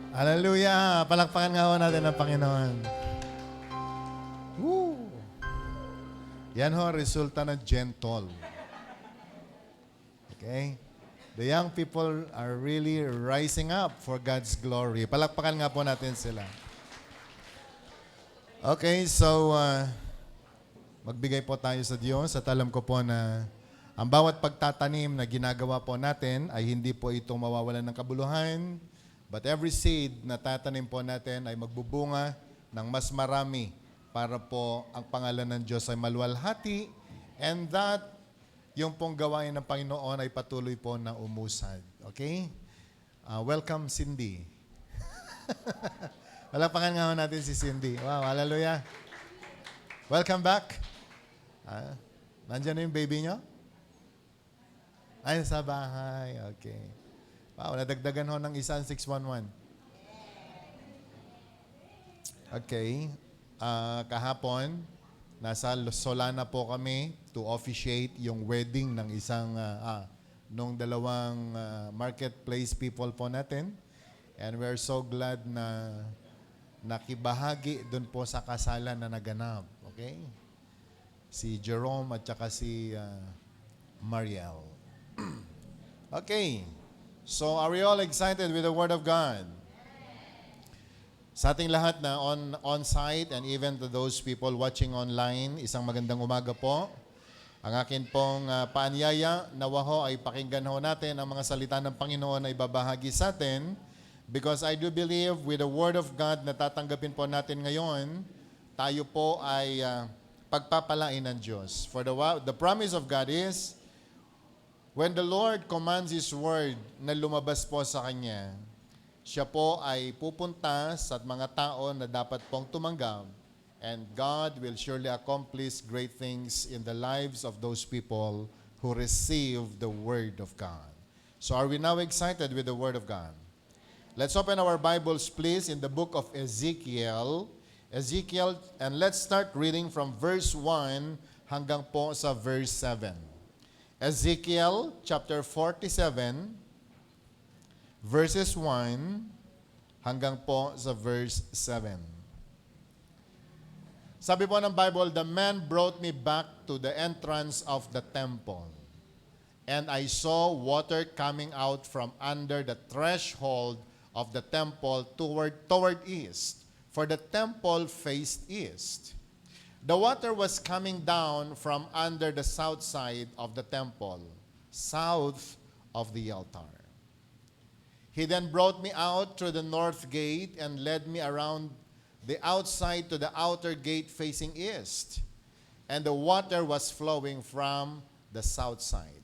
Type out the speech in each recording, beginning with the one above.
Hallelujah! Palakpakan nga ho natin ang Panginoon. Woo! Yan ho, resulta ng gentle. Okay? The young people are really rising up for God's glory. Palakpakan nga po natin sila. Okay, so magbigay po tayo sa Diyos at alam ko po na ang bawat pagtatanim na ginagawa po natin ay hindi po itong mawawalan ng kabuluhan, but every seed na tatanim po natin ay magbubunga ng mas marami para po ang pangalan ng Diyos ay maluwalhati and that yung pong gawain ng Panginoon ay patuloy po na umusad. Okay? Welcome, Cindy. Palapakan nga ho natin si Cindy. Wow, hallelujah. Welcome back. Nandiyan na yung baby nyo? Ay, sa bahay. Okay. Wow, nadagdagan ho ng isang 611. Okay. Kahapon, nasa Solana po kami to officiate yung wedding ng nung dalawang marketplace people po natin. And we're so glad na nakibahagi dun po sa kasalan na naganap. Okay? Si Jerome at saka si Mariel. Okay. So, are we all excited with the Word of God? Sa ating lahat na on-site and even to those people watching online, isang magandang umaga po. Ang akin pong paanyaya, nawa ho ay pakinggan ho natin ang mga salita ng Panginoon na ibabahagi sa atin because I do believe with the Word of God na tatanggapin po natin ngayon, tayo po ay pagpapalain ng Diyos. For the promise of God is, when the Lord commands His Word na lumabas po sa Kanya, siya po ay pupunta sa mga tao na dapat pong tumanggap and God will surely accomplish great things in the lives of those people who receive the Word of God. So are we now excited with the Word of God? Let's open our Bibles please in the book of Ezekiel, and let's start reading from verse 1 hanggang po sa verse 7. Ezekiel chapter 47, verses 1 hanggang po sa verse 7. Sabi po ng Bible, the man brought me back to the entrance of the temple, and I saw water coming out from under the threshold of the temple toward east, for the temple faced east. The water was coming down from under the south side of the temple, south of the altar. He then brought me out through the north gate and led me around the outside to the outer gate facing east, and the water was flowing from the south side.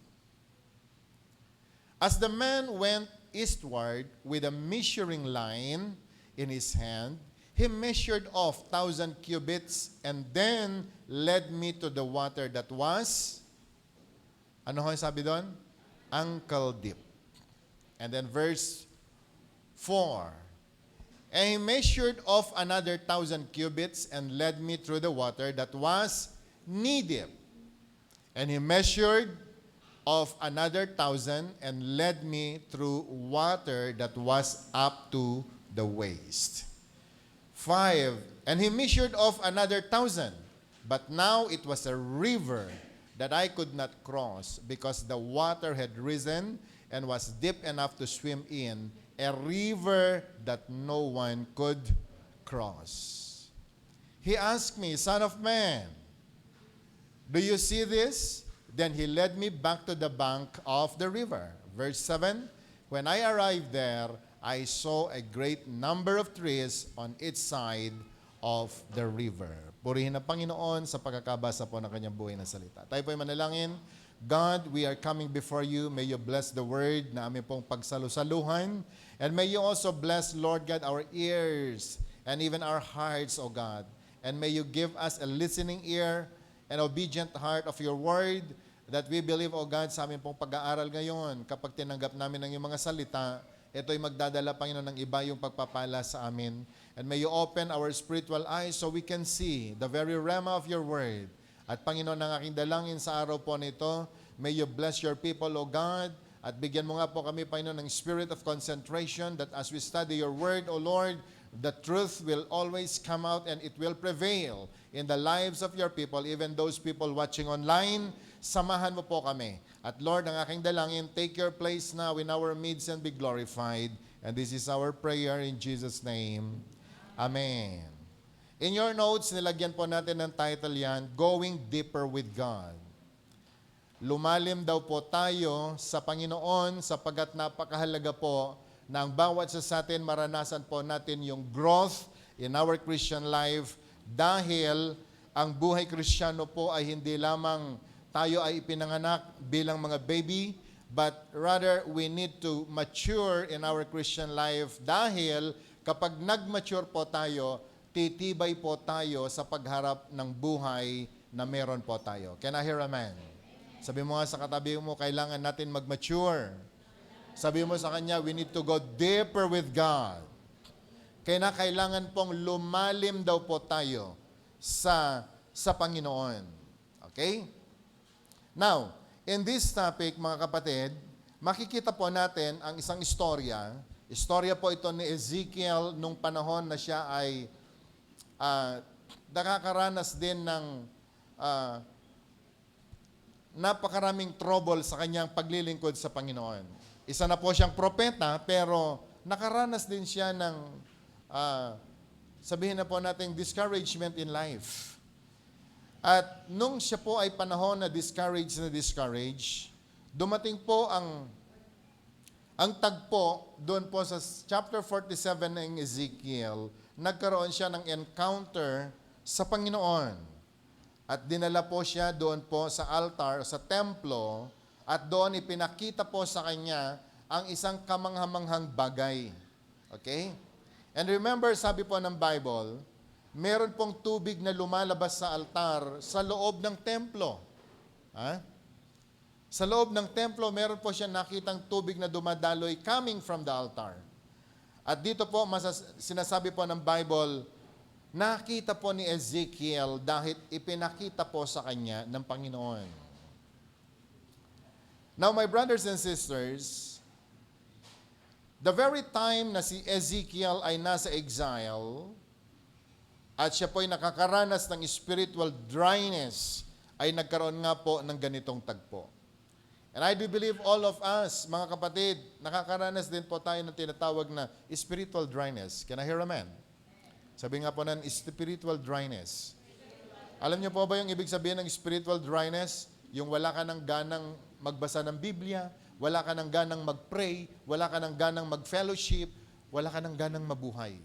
As the man went eastward with a measuring line in his hand, he measured off 1,000 cubits and then led me to the water that was, ano ho yung sabi doon? Ankle deep. And then verse 4, and he measured off another 1,000 cubits and led me through the water that was knee deep. And he measured off another 1,000 and led me through water that was up to the waist. 5, and he measured off another 1,000, but now it was a river that I could not cross because the water had risen and was deep enough to swim in, a river that no one could cross. He asked me, Son of man, do you see this? Then he led me back to the bank of the river. Verse 7, when I arrived there, I saw a great number of trees on each side of the river. Purihin ang Panginoon sa pagkakabasa po ng kanyang buhay na salita. Tayo po ay manalangin. God, we are coming before you. May you bless the word na aming pong pagsalusaluhan. And may you also bless, Lord God, our ears and even our hearts, O God. And may you give us a listening ear and obedient heart of your word that we believe, O God, sa aming pong pag-aaral ngayon. Kapag tinanggap namin ang iyong mga salita, ito ay magdadala, Panginoon, ng iba yung pagpapala sa amin. And may you open our spiritual eyes so we can see the very rema of your word. At Panginoon, ang aking dalangin sa araw po nito, may you bless your people, O God, At bigyan mo nga po kami, Panginoon, ng spirit of concentration that as we study your word, O Lord, the truth will always come out and it will prevail in the lives of your people, even those people watching online. Samahan mo po kami. At Lord, ang aking dalangin, take your place now in our midst and be glorified. And this is our prayer in Jesus' name. Amen. In your notes, nilagyan po natin ng title yan, Going Deeper with God. Lumalim daw po tayo sa Panginoon sapagkat napakahalaga po na ang bawat sa atin maranasan po natin yung growth in our Christian life dahil ang buhay Kristiyano po ay hindi lamang tayo ay ipinanganak bilang mga baby, but rather we need to mature in our Christian life dahil kapag nag-mature po tayo, titibay po tayo sa pagharap ng buhay na meron po tayo. Can I hear amen? Sabi mo nga sa katabi mo, kailangan natin mag-mature. Sabi mo sa kanya, we need to go deeper with God. Kaya kailangan pong lumalim daw po tayo sa Panginoon. Okay? Now, in this topic, mga kapatid, makikita po natin ang isang istorya. Istorya po ito ni Ezekiel nung panahon na siya ay nakakaranas din ng napakaraming trouble sa kanyang paglilingkod sa Panginoon. Isa na po siyang propeta, pero nakaranas din siya ng, sabihin na po natin, discouragement in life. At nung siya po ay panahon na discourage, dumating po ang tagpo doon po sa chapter 47 ng Ezekiel, nagkaroon siya ng encounter sa Panginoon. At dinala po siya doon po sa altar, sa templo, at doon ipinakita po sa kanya ang isang kamanghamanghang bagay. Okay? And remember, sabi po ng Bible, meron pong tubig na lumalabas sa altar sa loob ng templo. Ha? Sa loob ng templo, meron po siya nakitang tubig na dumadaloy coming from the altar. At dito po, sinasabi po ng Bible, nakita po ni Ezekiel dahil ipinakita po sa kanya ng Panginoon. Now, my brothers and sisters, the very time na si Ezekiel ay nasa exile at siya po ay nakakaranas ng spiritual dryness, ay nagkaroon nga po ng ganitong tagpo. And I do believe all of us, mga kapatid, nakakaranas din po tayo ng tinatawag na spiritual dryness. Can I hear amen? Sabi nga po ng spiritual dryness. Alam niyo po ba yung ibig sabihin ng spiritual dryness? Yung wala ka ng ganang magbasa ng Biblia, wala ka ng ganang mag-pray, wala ka ng ganang mag-fellowship, wala ka ng ganang mabuhay.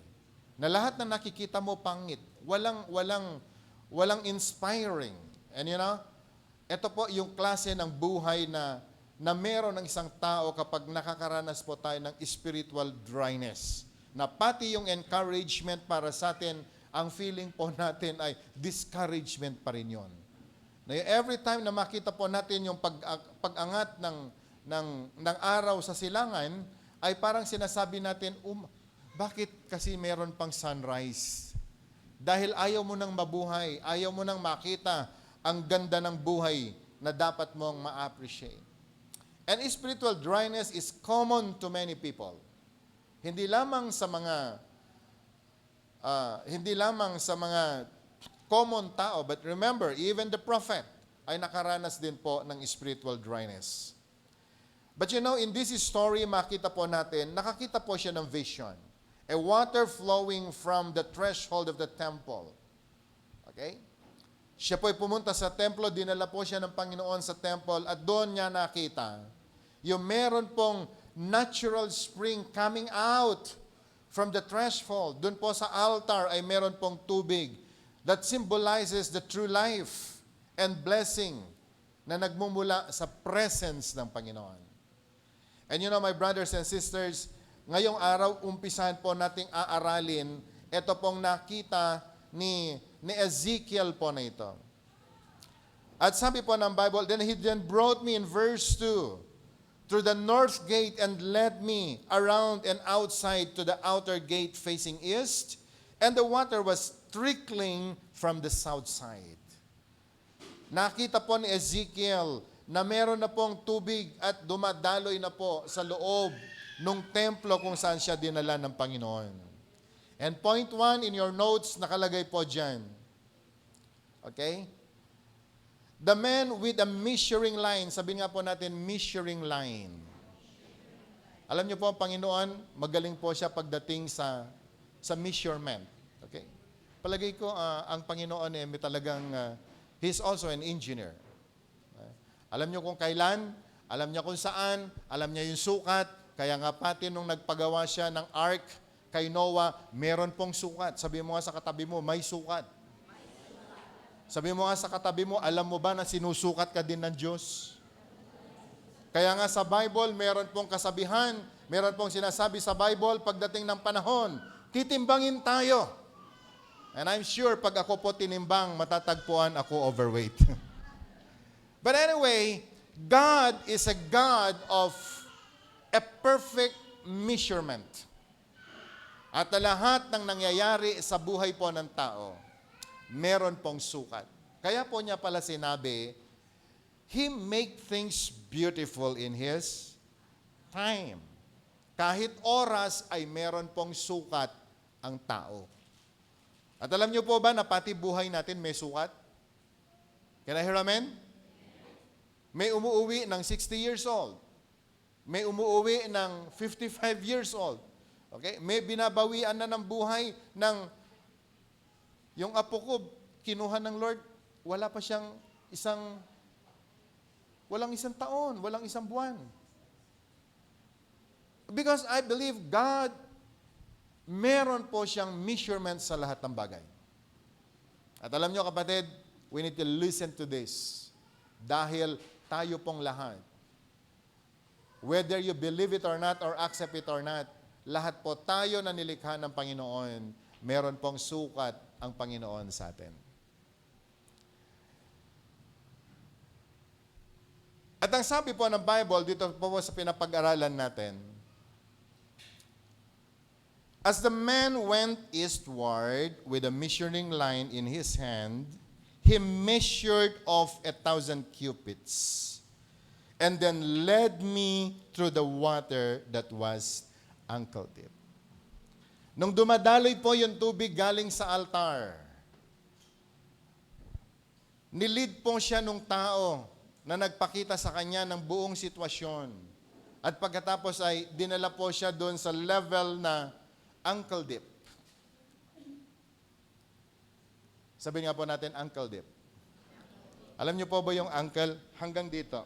Na lahat na nakikita mo pangit, walang inspiring. And you know, ito po yung klase ng buhay na meron ng isang tao kapag nakakaranas po tayo ng spiritual dryness. Na pati yung encouragement para sa atin, ang feeling po natin ay discouragement pa rin yun. Na every time na makita po natin yung pag-angat ng araw sa silangan, ay parang sinasabi natin, bakit kasi meron pang sunrise? Dahil ayaw mo nang mabuhay, ayaw mo nang makita ang ganda ng buhay na dapat mong ma-appreciate. And spiritual dryness is common to many people. Hindi lamang sa mga common tao, but remember, even the prophet ay nakaranas din po ng spiritual dryness. But you know, in this story, makita po natin, nakakita po siya ng vision. A water flowing from the threshold of the temple. Okay? Siya po ay pumunta sa templo, dinala po siya ng Panginoon sa temple, at doon niya nakita, yung meron pong natural spring coming out from the threshold. Doon po sa altar ay meron pong tubig that symbolizes the true life and blessing na nagmumula sa presence ng Panginoon. And you know, my brothers and sisters, ngayong araw, umpisahan po nating aaralin ito pong nakita ni Ezekiel po na ito. At sabi po ng Bible, then he brought me in verse 2, through the north gate and led me around and outside to the outer gate facing east, and the water was trickling from the south side. Nakita po ni Ezekiel na meron na pong tubig at dumadaloy na po sa loob ng templo kung saan siya dinala ng Panginoon. And point 1 in your notes, nakalagay po dyan. Okay? The man with a measuring line, sabi nga po natin, measuring line. Alam niyo po, ang Panginoon, magaling po siya pagdating sa measurement. Okay? Palagay ko, ang Panginoon may talagang, He's also an engineer. Alam niyo kung kailan, alam niya kung saan, alam niya yung sukat, kaya nga pati nung nagpagawa siya ng ark kay Noah, meron pong sukat. Sabi mo nga sa katabi mo, may sukat. Sabi mo nga sa katabi mo, alam mo ba na sinusukat ka din ng Diyos? Kaya nga sa Bible, meron pong kasabihan, meron pong sinasabi sa Bible, pagdating ng panahon, titimbangin tayo. And I'm sure, pag ako po tinimbang, matatagpuan ako overweight. But anyway, God is a God of a perfect measurement. At lahat ng nangyayari sa buhay po ng tao, meron pong sukat. Kaya po niya pala sinabi, He make things beautiful in His time. Kahit oras ay meron pong sukat ang tao. At alam niyo po ba na pati buhay natin may sukat? Can I hear amen? May umuuwi ng 60 years old. May umuuwi ng 55 years old. Okay? May binabawian na ng buhay ng yung apo ko, kinuha ng Lord, walang isang taon, walang isang buwan. Because I believe God, meron po siyang measurement sa lahat ng bagay. At alam nyo kapatid, we need to listen to this. Dahil tayo pong lahat, whether you believe it or not or accept it or not, lahat po tayo na nilikha ng Panginoon, meron pong sukat ang Panginoon sa atin. At ang sabi po ng Bible, dito po sa pinapag-aralan natin, as the man went eastward with a measuring line in his hand, he measured off 1,000 cubits and then led me through the water that was ankle deep. Nung dumadaloy po yung tubig galing sa altar, nilid po siya nung tao na nagpakita sa kanya ng buong sitwasyon. At pagkatapos ay dinala po siya doon sa level na ankle deep. Sabi nga po natin, ankle deep. Alam niyo po ba yung ankle? Hanggang dito.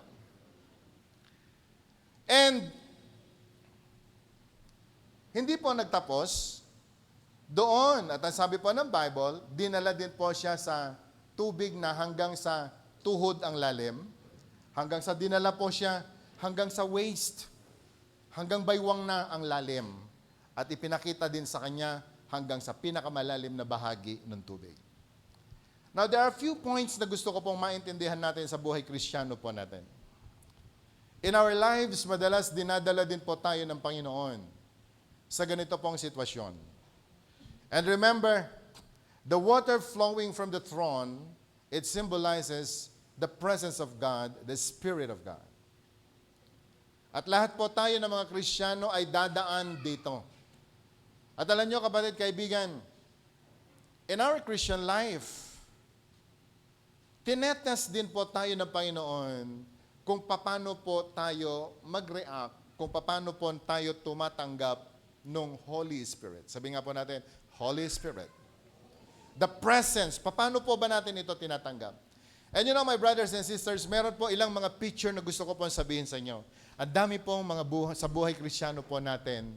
And, hindi po nagtapos. Doon, at ang sabi po ng Bible, dinala din po siya sa tubig na hanggang sa tuhod ang lalim. Hanggang sa dinala po siya, hanggang sa waist. Hanggang baywang na ang lalim. At ipinakita din sa kanya hanggang sa pinakamalalim na bahagi ng tubig. Now, there are a few points na gusto ko pong maintindihan natin sa buhay Kristiyano po natin. In our lives, madalas dinadala din po tayo ng Panginoon sa ganito pong sitwasyon. And remember, the water flowing from the throne, it symbolizes the presence of God, the Spirit of God. At lahat po tayo ng mga Kristiyano ay dadaan dito. At alam nyo kapatid, kaibigan, in our Christian life, tinetest din po tayo ng Panginoon kung paano po tayo mag-react, kung paano po tayo tumatanggap ng Holy Spirit. Sabi nga po natin, Holy Spirit. The presence, paano po ba natin ito tinatanggap? And you know, my brothers and sisters, meron po ilang mga picture na gusto ko po sabihin sa inyo. Ang dami pong mga sa buhay Kristiyano po natin.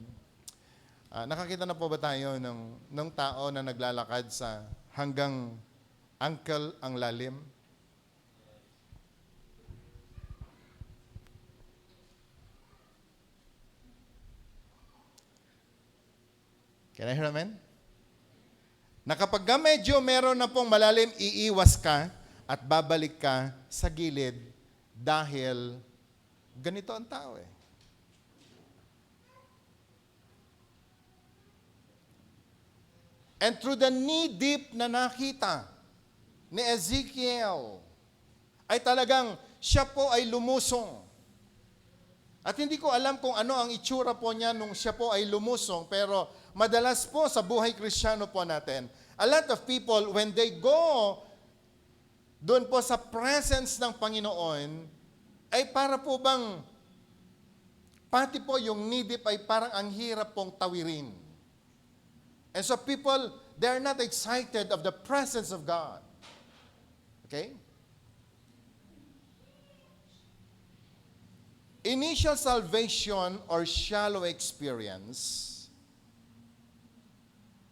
Nakakita na po ba tayo ng tao na naglalakad sa hanggang ankle ang lalim? Can I hear amen? Na kapag medyo meron na pong malalim, iiwas ka at babalik ka sa gilid dahil ganito ang tao eh. And through the knee-deep na nakita ni Ezekiel, ay talagang siya po ay lumusong. At hindi ko alam kung ano ang itsura po niya nung siya po ay lumusong, pero madalas po sa buhay Kristiyano po natin, a lot of people, when they go doon po sa presence ng Panginoon, ay para po bang, pati po yung knee-deep ay parang ang hirap pong tawirin. And so people, they are not excited of the presence of God. Okay? Initial salvation or shallow experience,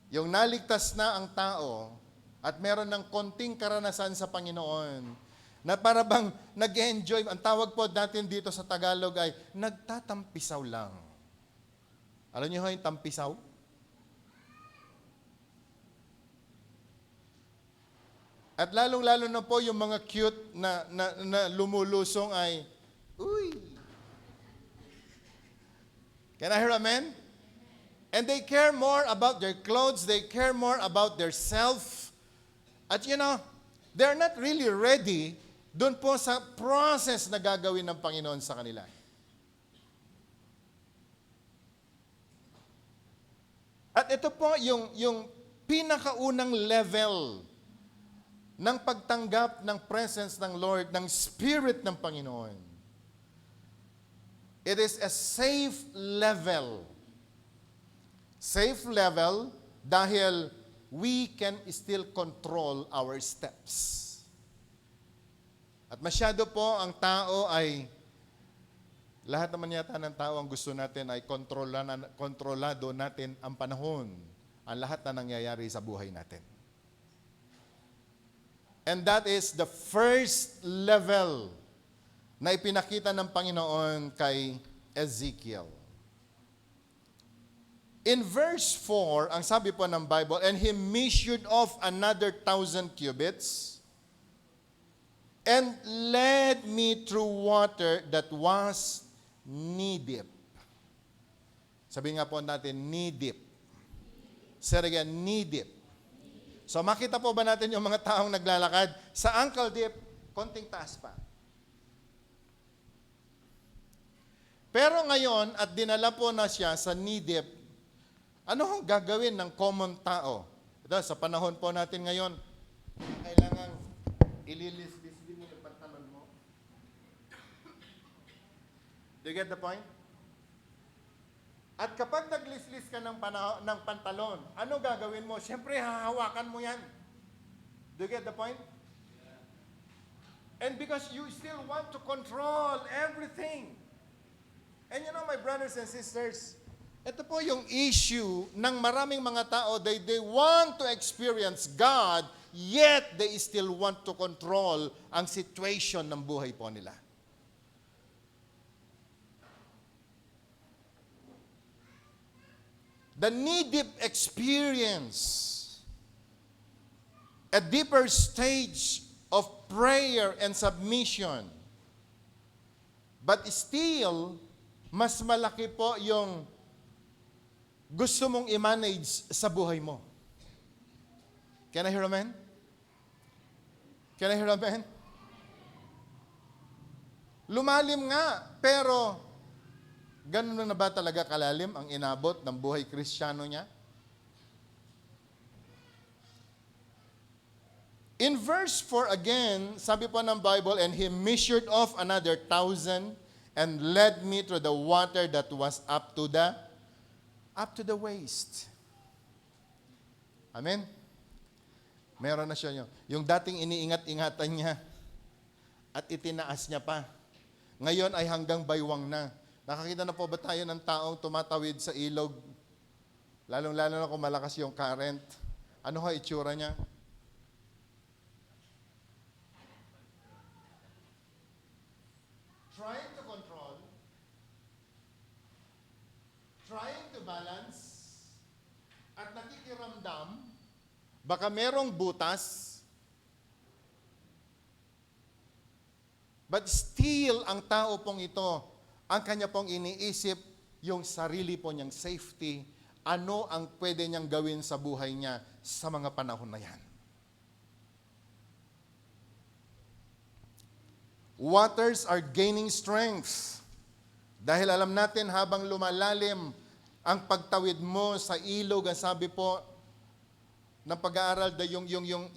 yung naligtas na ang tao at meron ng konting karanasan sa Panginoon, na para bang nag-enjoy, ang tawag po natin dito sa Tagalog ay nagtatampisaw lang. Alam niyo ho yung tampisaw? At lalong-lalo na po yung mga cute na lumulusong ay, uy! Can I hear amen? And they care more about their clothes, they care more about their self. At they're not really ready doon po sa process na gagawin ng Panginoon sa kanila. At ito po yung pinakaunang level ng pagtanggap ng presence ng Lord, ng Spirit ng Panginoon. It is a safe level. Safe level dahil we can still control our steps. At masyado po ang tao ay, lahat naman yata ng tao ang gusto natin ay kontrolado natin ang panahon, ang lahat na nangyayari sa buhay natin. And that is the first level na ipinakita ng Panginoon kay Ezekiel. In verse 4, ang sabi po ng Bible, and he measured off another 1,000 cubits and led me through water that was knee-deep. Sabi nga po natin, knee-deep. Say it again, knee-deep. So makita po ba natin yung mga taong naglalakad? Sa ankle deep, konting taas pa. Pero ngayon, at dinala po na siya sa knee-deep, ano ang gagawin ng common tao? Ito, sa panahon po natin ngayon, kailangan ililis-lis din yung pantalon mo. Do you get the point? At kapag naglislis ka ng pantalon, ano gagawin mo? Siyempre, hahawakan mo yan. Do you get the point? And because you still want to control everything. And my brothers and sisters, ito po yung issue ng maraming mga tao, they want to experience God, yet they still want to control ang situation ng buhay po nila. The knee-deep experience, a deeper stage of prayer and submission, but still, mas malaki po yung gusto mong i-manage sa buhay mo. Can I hear amen? Can I hear amen? Lumalim nga, pero ganun na ba talaga kalalim ang inabot ng buhay Kristiyano niya? In verse 4 again, sabi po ng Bible, and he measured off another 1,000 and led me through the water that was up to the waist. Amen? Meron na siya yung dating iniingat-ingatan niya at itinaas niya pa. Ngayon ay hanggang baywang na. Nakakita na po ba tayo ng taong tumatawid sa ilog? Lalong-lalo na kung malakas yung current. Ano ho itsura niya? Trying to control, trying to balance, at nakikiramdam, baka merong butas, but still, ang tao pong ito, ang kanya pong iniisip, yung sarili po niyang safety, ano ang pwede niyang gawin sa buhay niya sa mga panahon na yan. Waters are gaining strength. Dahil alam natin habang lumalalim ang pagtawid mo sa ilog, ang sabi po ng pag-aaral,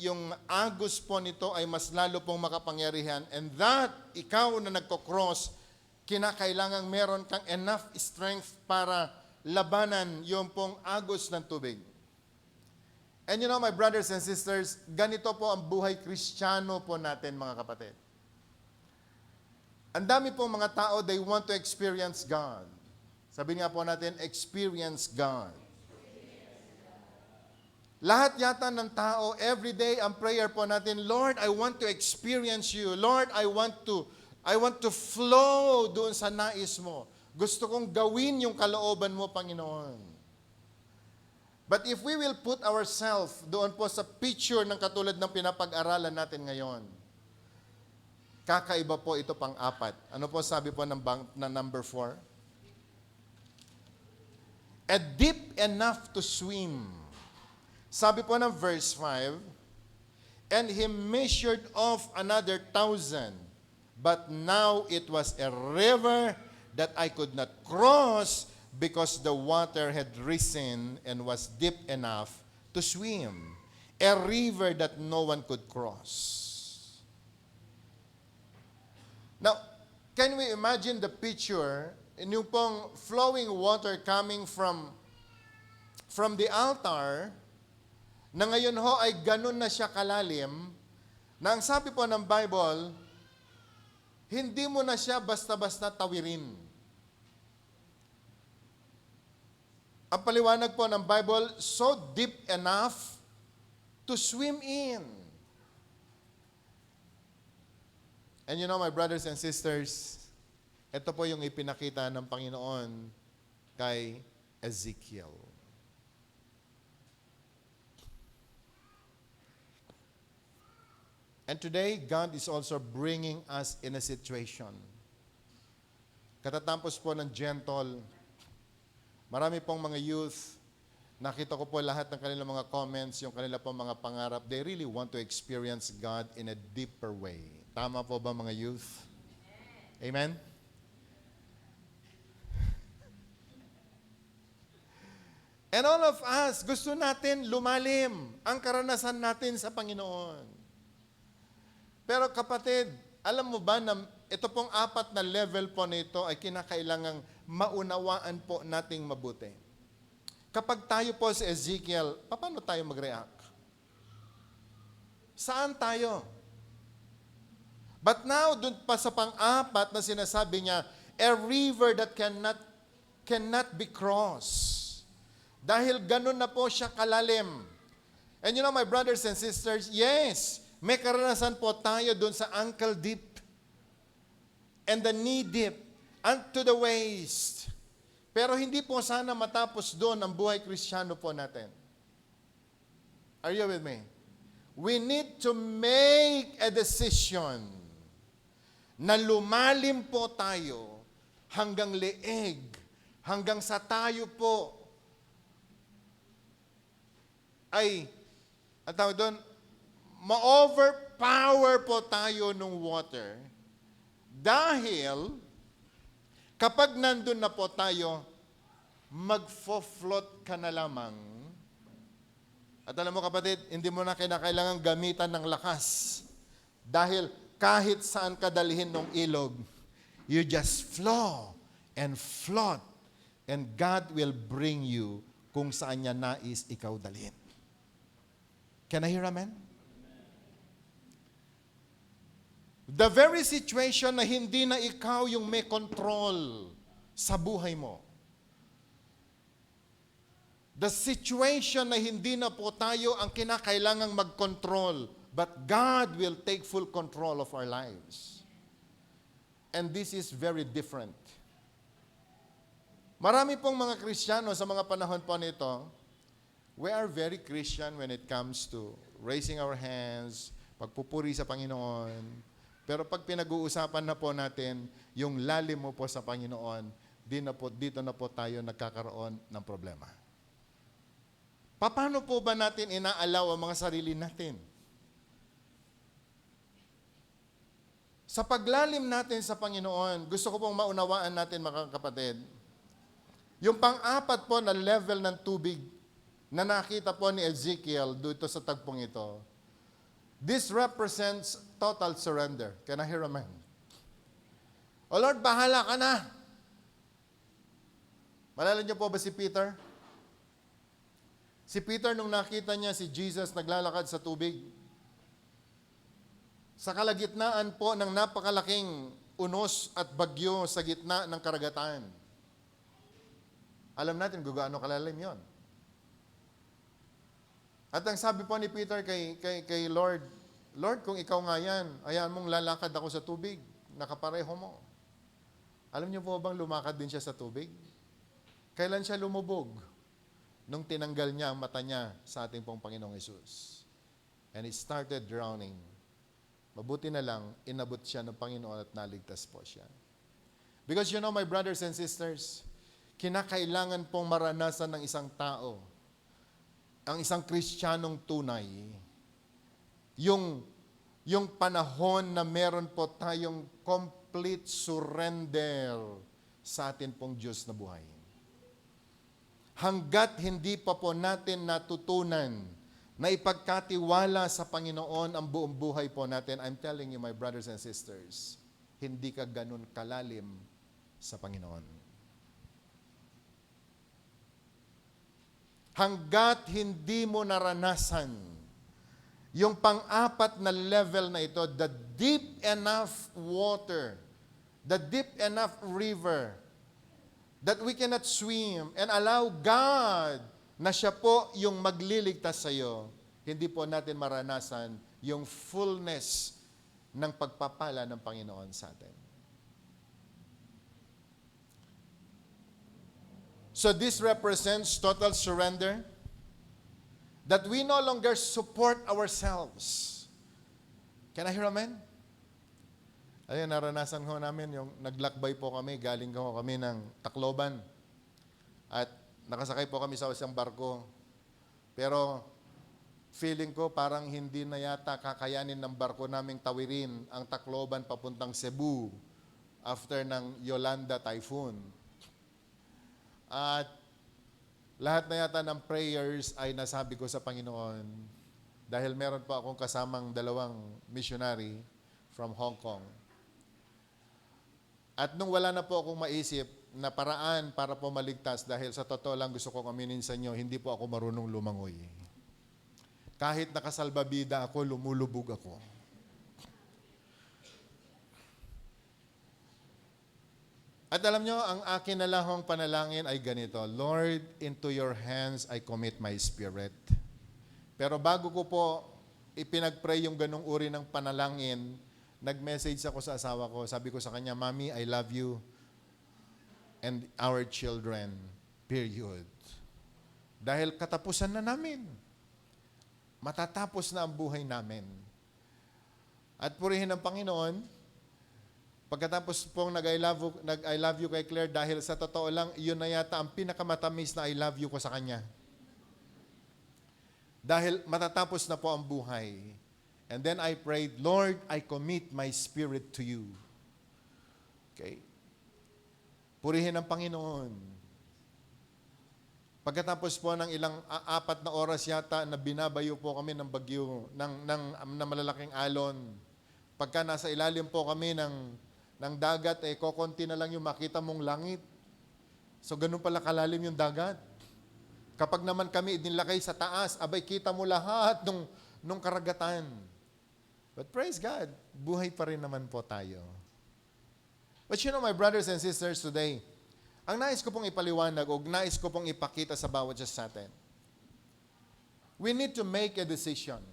yung agos po nito ay mas lalo pong makapangyarihan. And that, ikaw na nagko-cross, kinakailangang meron kang enough strength para labanan yung pong agos ng tubig. And you know, my brothers and sisters, ganito po ang buhay Kristiyano po natin, mga kapatid. Ang dami pong mga tao, they want to experience God. Sabi nga po natin, experience God. Lahat yata ng tao, every day, ang prayer po natin, Lord, I want to experience you. Lord, I want to flow doon sa nais mo. Gusto kong gawin yung kalooban mo, Panginoon. But if we will put ourselves doon po sa picture ng katulad ng pinapag-aralan natin ngayon, kakaiba po ito pang-apat. Ano po sabi po ng number 4? A deep enough to swim. Sabi po ng verse 5, and he measured off another 1,000, but now it was a river that I could not cross because the water had risen and was deep enough to swim. A river that no one could cross. Now, can we imagine the picture, yung pong flowing water coming from the altar, na ngayon ho ay ganun na siya kalalim, na ang sabi po ng Bible, hindi mo na siya basta-basta tawirin. Ang paliwanag po ng Bible, so deep enough to swim in. And you know, my brothers and sisters, ito po yung ipinakita ng Panginoon kay Ezekiel. And today, God is also bringing us in a situation. Katatapos po ng gentle, marami pong mga youth, nakita ko po lahat ng kanilang mga comments, yung kanila pong mga pangarap, they really want to experience God in a deeper way. Tama po ba mga youth? Amen? And all of us, gusto natin lumalim ang karanasan natin sa Panginoon. Pero kapatid, alam mo ba na ito pong 4 na level po nito ay kinakailangang maunawaan po nating mabuti. Kapag tayo po si Ezekiel, paano tayo mag-react? Saan tayo? But now, dun pa sa pang-4 na sinasabi niya, a river that cannot be crossed. Dahil ganun na po siya kalalim. And you know, my brothers and sisters, yes, may karanasan po tayo doon sa ankle deep and the knee deep and to the waist. Pero hindi po sana matapos doon ang buhay Kristiyano po natin. Are you with me? We need to make a decision na lumalim po tayo hanggang leeg, hanggang sa tayo po ay, ang tawag doon, ma-overpower po tayo ng water dahil kapag nandun na po tayo, magfo-float ka na lamang. At alam mo kapatid, hindi mo na kailangan gamitan ng lakas dahil kahit saan ka dalhin ng ilog, you just flow and float and God will bring you kung saan niya nais ikaw dalhin. Can I hear amen? The very situation na hindi na ikaw yung may control sa buhay mo. The situation na hindi na po tayo ang kinakailangang mag-control, but God will take full control of our lives. And this is very different. Marami pong mga Kristiyano sa mga panahon po nito, we are very Christian when it comes to raising our hands, pagpupuri sa Panginoon. Pero pag pinag-uusapan na po natin, yung lalim mo po sa Panginoon, dito na po tayo nagkakaroon ng problema. Paano po ba natin inaalaw ang mga sarili natin? Sa paglalim natin sa Panginoon, gusto ko pong maunawaan natin mga kapatid, yung pang-apat po na level ng tubig na nakita po ni Ezekiel dito sa tagpong ito, this represents total surrender. Can I hear amen? O Lord, bahala ka na. Malala niyo po ba si Peter? Si Peter, nung nakita niya si Jesus naglalakad sa tubig, sa kalagitnaan po ng napakalaking unos at bagyo sa gitna ng karagatan. Alam natin kung gaano kalalim yon. At ang sabi po ni Peter kay Lord, Lord, kung ikaw nga yan, ayan mong lalakad ako sa tubig, nakapareho mo. Alam niyo po bang lumakad din siya sa tubig? Kailan siya lumubog? Nung tinanggal niya ang mata niya sa ating pong Panginoong Hesus. And he started drowning. Mabuti na lang, inabot siya ng Panginoon at naligtas po siya. Because you know, my brothers and sisters, kinakailangan pong maranasan ng isang tao, ang isang Kristiyanong tunay, yung panahon na meron po tayong complete surrender sa atin pong Diyos na buhay. Hanggat hindi pa po natin natutunan na ipagkatiwala sa Panginoon ang buong buhay po natin, I'm telling you, my brothers and sisters, hindi ka ganun kalalim sa Panginoon. Hanggat hindi mo naranasan yung pang-apat na level na ito, the deep enough water, the deep enough river, that we cannot swim and allow God na siya po yung magliligtas sa iyo, hindi po natin maranasan yung fullness ng pagpapala ng Panginoon sa atin. So this represents total surrender, that we no longer support ourselves. Can I hear amen? Ayun, naranasan ko namin yung naglakbay po kami, galing ko kami ng Tacloban. At nakasakay po kami sa isang barko. Pero feeling ko parang hindi na yata kakayanin ng barko naming tawirin ang Tacloban papuntang Cebu after ng Yolanda Typhoon. At lahat na yata ng prayers ay nasabi ko sa Panginoon dahil meron po akong kasamang dalawang missionary from Hong Kong. At nung wala na po akong maisip na paraan para po maligtas, dahil sa totoo lang gusto kong aminin sa inyo, hindi po ako marunong lumangoy. Kahit nakasalbabida ako, lumulubog ako. At alam nyo, ang akin na lahong panalangin ay ganito, Lord, into your hands I commit my spirit. Pero bago ko po ipinag-pray yung ganong uri ng panalangin, nag-message ako sa asawa ko. Sabi ko sa kanya, Mami, I love you and our children, period. Dahil katapusan na namin. Matatapos na ang buhay namin. At purihin ng Panginoon, pagkatapos pong nag-I love you kay Claire, dahil sa totoo lang, yun na yata ang pinakamatamis na I love you ko sa kanya. Dahil matatapos na po ang buhay. And then I prayed, Lord, I commit my spirit to you. Okay? Purihin ang Panginoon. Pagkatapos po ng ilang 4 na oras yata na binabayo po kami ng bagyo, ng malalaking alon. Pagka nasa ilalim po kami ng dagat, kokonti na lang yung makita mong langit. So ganun pala kalalim yung dagat. Kapag naman kami idinilakay sa taas, abay kita mo lahat nung karagatan. But praise God, buhay pa rin naman po tayo. But you know, my brothers and sisters, today, ang nais ko pong ipaliwanag o nais ko pong ipakita sa bawat isa sa atin, we need to make a decision.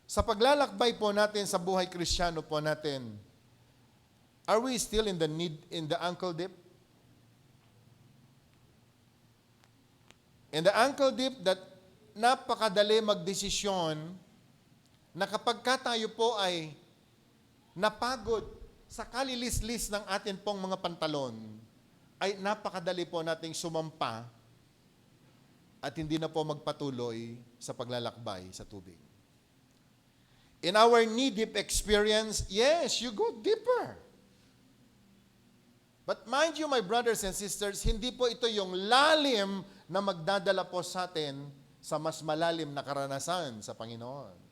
Sa paglalakbay po natin sa buhay Kristiyano po natin, are we still in the ankle dip? In the ankle dip that napakadali magdesisyon na kapag tayo po ay napagod sa kalilis-lis ng atin pong mga pantalon, ay napakadali po nating sumampa at hindi na po magpatuloy sa paglalakbay sa tubig. In our knee-deep experience, yes, you go deeper. But mind you, my brothers and sisters, hindi po ito yung lalim na magdadala po sa atin sa mas malalim na karanasan sa Panginoon.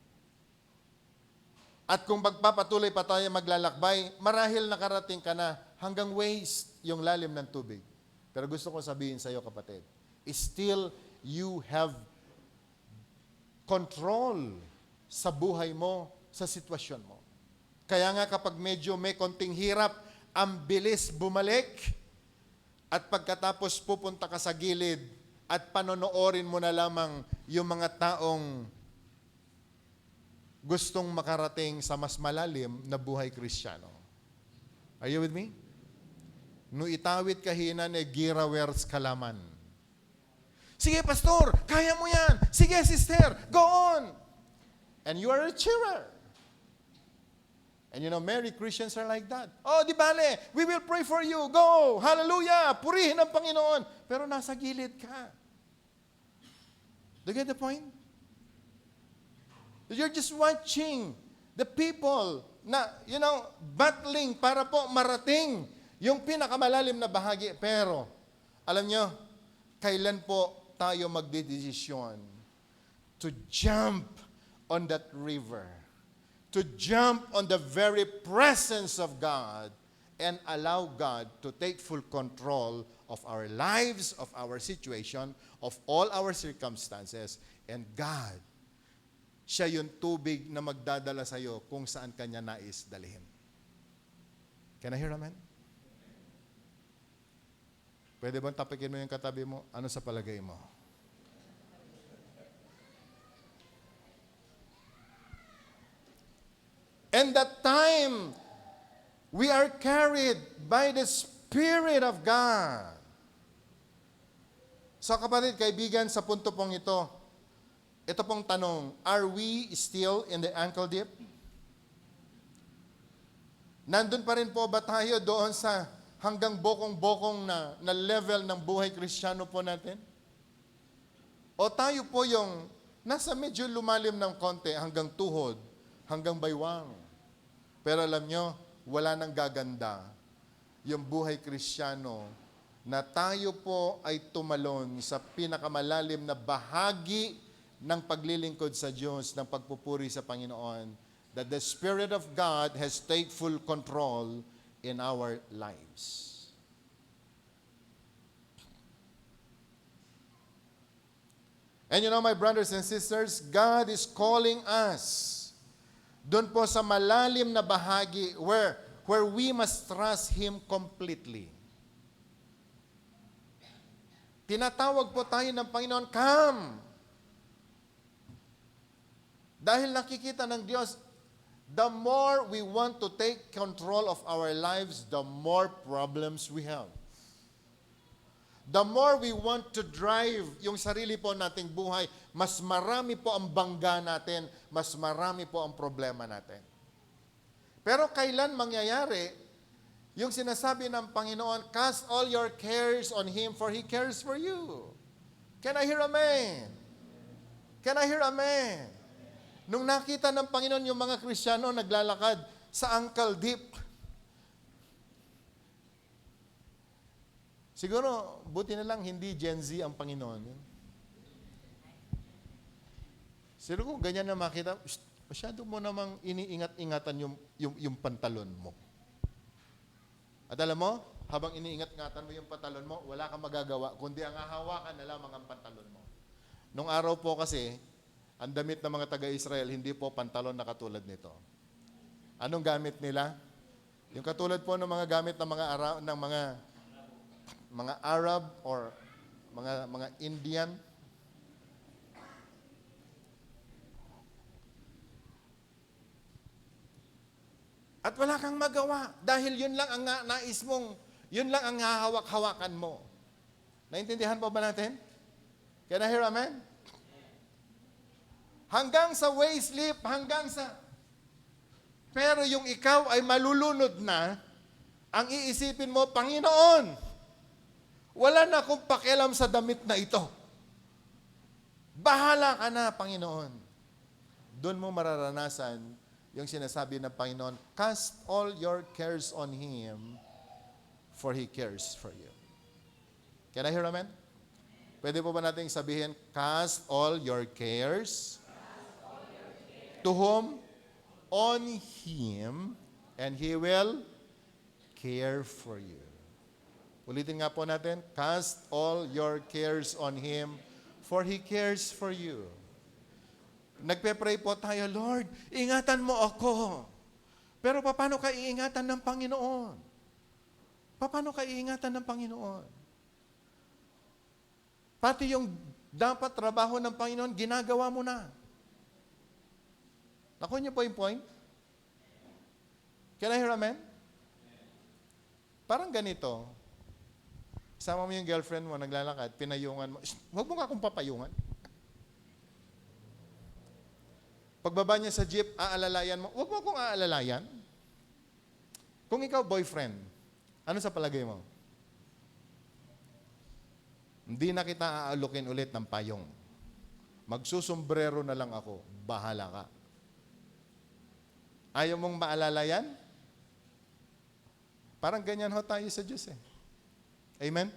At kung magpapatuloy pa tayo maglalakbay, marahil nakarating ka na hanggang waist yung lalim ng tubig. Pero gusto ko sabihin sa iyo, kapatid, still you have control sa buhay mo, sa sitwasyon mo. Kaya nga kapag medyo may konting hirap, ang bilis bumalik at pagkatapos pupunta ka sa gilid at panonoorin mo na lamang yung mga taong gustong makarating sa mas malalim na buhay Kristiyano. Are you with me? No itawid kahinan e girawers kalaman. Sige, pastor, kaya mo yan. Sige, sister, go on. And you are a cheerer. And you know, many Christians are like that. Oh, di bale, we will pray for you. Go, hallelujah, purihin ang Panginoon. Pero nasa gilid ka. Do you get the point? You're just watching the people na, you know, battling para po marating yung pinakamalalim na bahagi. Pero, alam nyo, kailan po tayo magdedesisyon to jump on that river, to jump on the very presence of God and allow God to take full control of our lives, of our situation, of all our circumstances. And God, siya yung tubig na magdadala sa iyo kung saan kanya nais dalhin. Can I hear amen? Pwede bang tapikin mo yung katabi mo? Ano sa palagay mo? And that time, we are carried by the Spirit of God. So kapatid, kaibigan, sa punto pong ito pong tanong, are we still in the ankle deep? Nandun pa rin po ba tayo doon sa hanggang bokong-bokong na level ng buhay Kristiyano po natin? O tayo po yung nasa medyo lumalim ng konti hanggang tuhod, hanggang baywang. Pero alam nyo, wala nang gaganda yung buhay Kristiyano na tayo po ay tumalon sa pinakamalalim na bahagi ng paglilingkod sa Diyos, ng pagpupuri sa Panginoon, that the Spirit of God has take full control in our lives. And you know, my brothers and sisters, God is calling us doon po sa malalim na bahagi where we must trust Him completely. Tinatawag po tayo ng Panginoon, come! Dahil nakikita ng Diyos, the more we want to take control of our lives, the more problems we have. The more we want to drive yung sarili po nating buhay, mas marami po ang bangga natin, mas marami po ang problema natin. Pero kailan mangyayari yung sinasabi ng Panginoon, cast all your cares on Him for He cares for you? Can I hear amen? Can I hear amen? Nung nakita ng Panginoon yung mga Kristiyano naglalakad sa ankle deep, siguro, buti na lang hindi Gen Z ang Panginoon. Siguro kung ganyan na makita, masyado mo namang iniingat-ingatan yung pantalon mo. At alam mo, habang iniingat-ingatan mo yung pantalon mo, wala kang magagawa, kundi ang hahawakan na lamang ang pantalon mo. Nung araw po kasi, ang damit ng mga taga-Israel, hindi po pantalon na katulad nito. Anong gamit nila? Yung katulad po ng mga gamit ng mga Arab or mga Indian. At wala kang magawa dahil yun lang ang nais mong, yun lang ang hahawak-hawakan mo. Naintindihan po ba natin? Can I hear amen? Hanggang sa waist slip, hanggang sa... Pero yung ikaw ay malulunod na, ang iisipin mo, Panginoon, wala na akong pakialam sa damit na ito. Bahala ka na, Panginoon. doon mo mararanasan yung sinasabi ng Panginoon, cast all your cares on Him, for He cares for you. Can I hear amen? Pwede po ba natin sabihin, cast all your cares to whom? On Him, and He will care for you. Ulitin nga po natin, cast all your cares on Him, for He cares for you. Nagpe-pray po tayo, Lord, ingatan mo ako. Pero paano ka iingatan ng Panginoon? Paano ka iingatan ng Panginoon? Pati yung dapat trabaho ng Panginoon, ginagawa mo na. Nakuha niyo po yung point? Can I hear amen? Parang ganito. Sama mo yung girlfriend mo, naglalakad, pinayungan mo. Huwag mo nga akong papayungan. Pagbaba niya sa jeep, aalalayan mo. Huwag mo akong aalalayan. Kung ikaw boyfriend, ano sa palagay mo? Hindi na kita aalukin ulit ng payong. Magsusombrero na lang ako. Bahala ka. Ayaw mong maalalayan? Parang ganyan ho tayo sa Diyos eh. Amen?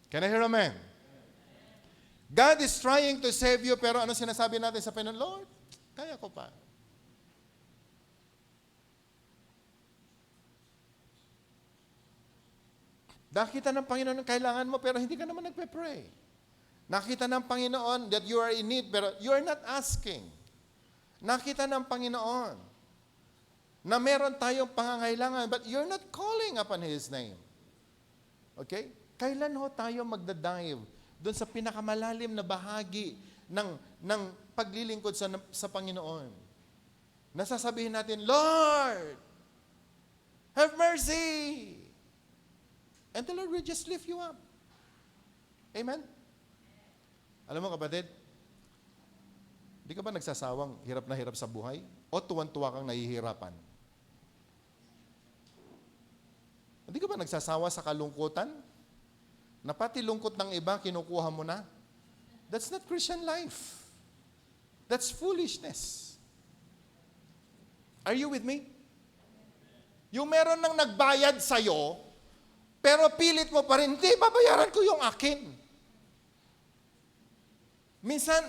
Can I hear amen? God is trying to save you, pero ano sinasabi natin sa Panginoon? Lord, kaya ko pa. Nakita ng Panginoon ang kailangan mo, pero hindi ka naman nagpe-pray. Nakita ng Panginoon that you are in need, pero you are not asking. Nakita ng Panginoon na meron tayong pangangailangan, but you're not calling upon His name. Okay? Kailan ho tayo magdadive doon sa pinakamalalim na bahagi ng paglilingkod sa Panginoon? Nasasabihin natin, Lord, have mercy! And the Lord will just lift you up. Amen? Alam mo kapatid, di ka ba nagsasawang hirap na hirap sa buhay? O tuwan-tuwa kang nahihirapan? Hindi ka ba nagsasawa sa kalungkutan? Na pati lungkot ng iba, kinukuha mo na? That's not Christian life. That's foolishness. Are you with me? Yung meron nang nagbayad sa'yo, pero pilit mo pa rin, hindi, babayaran ko yung akin. Minsan,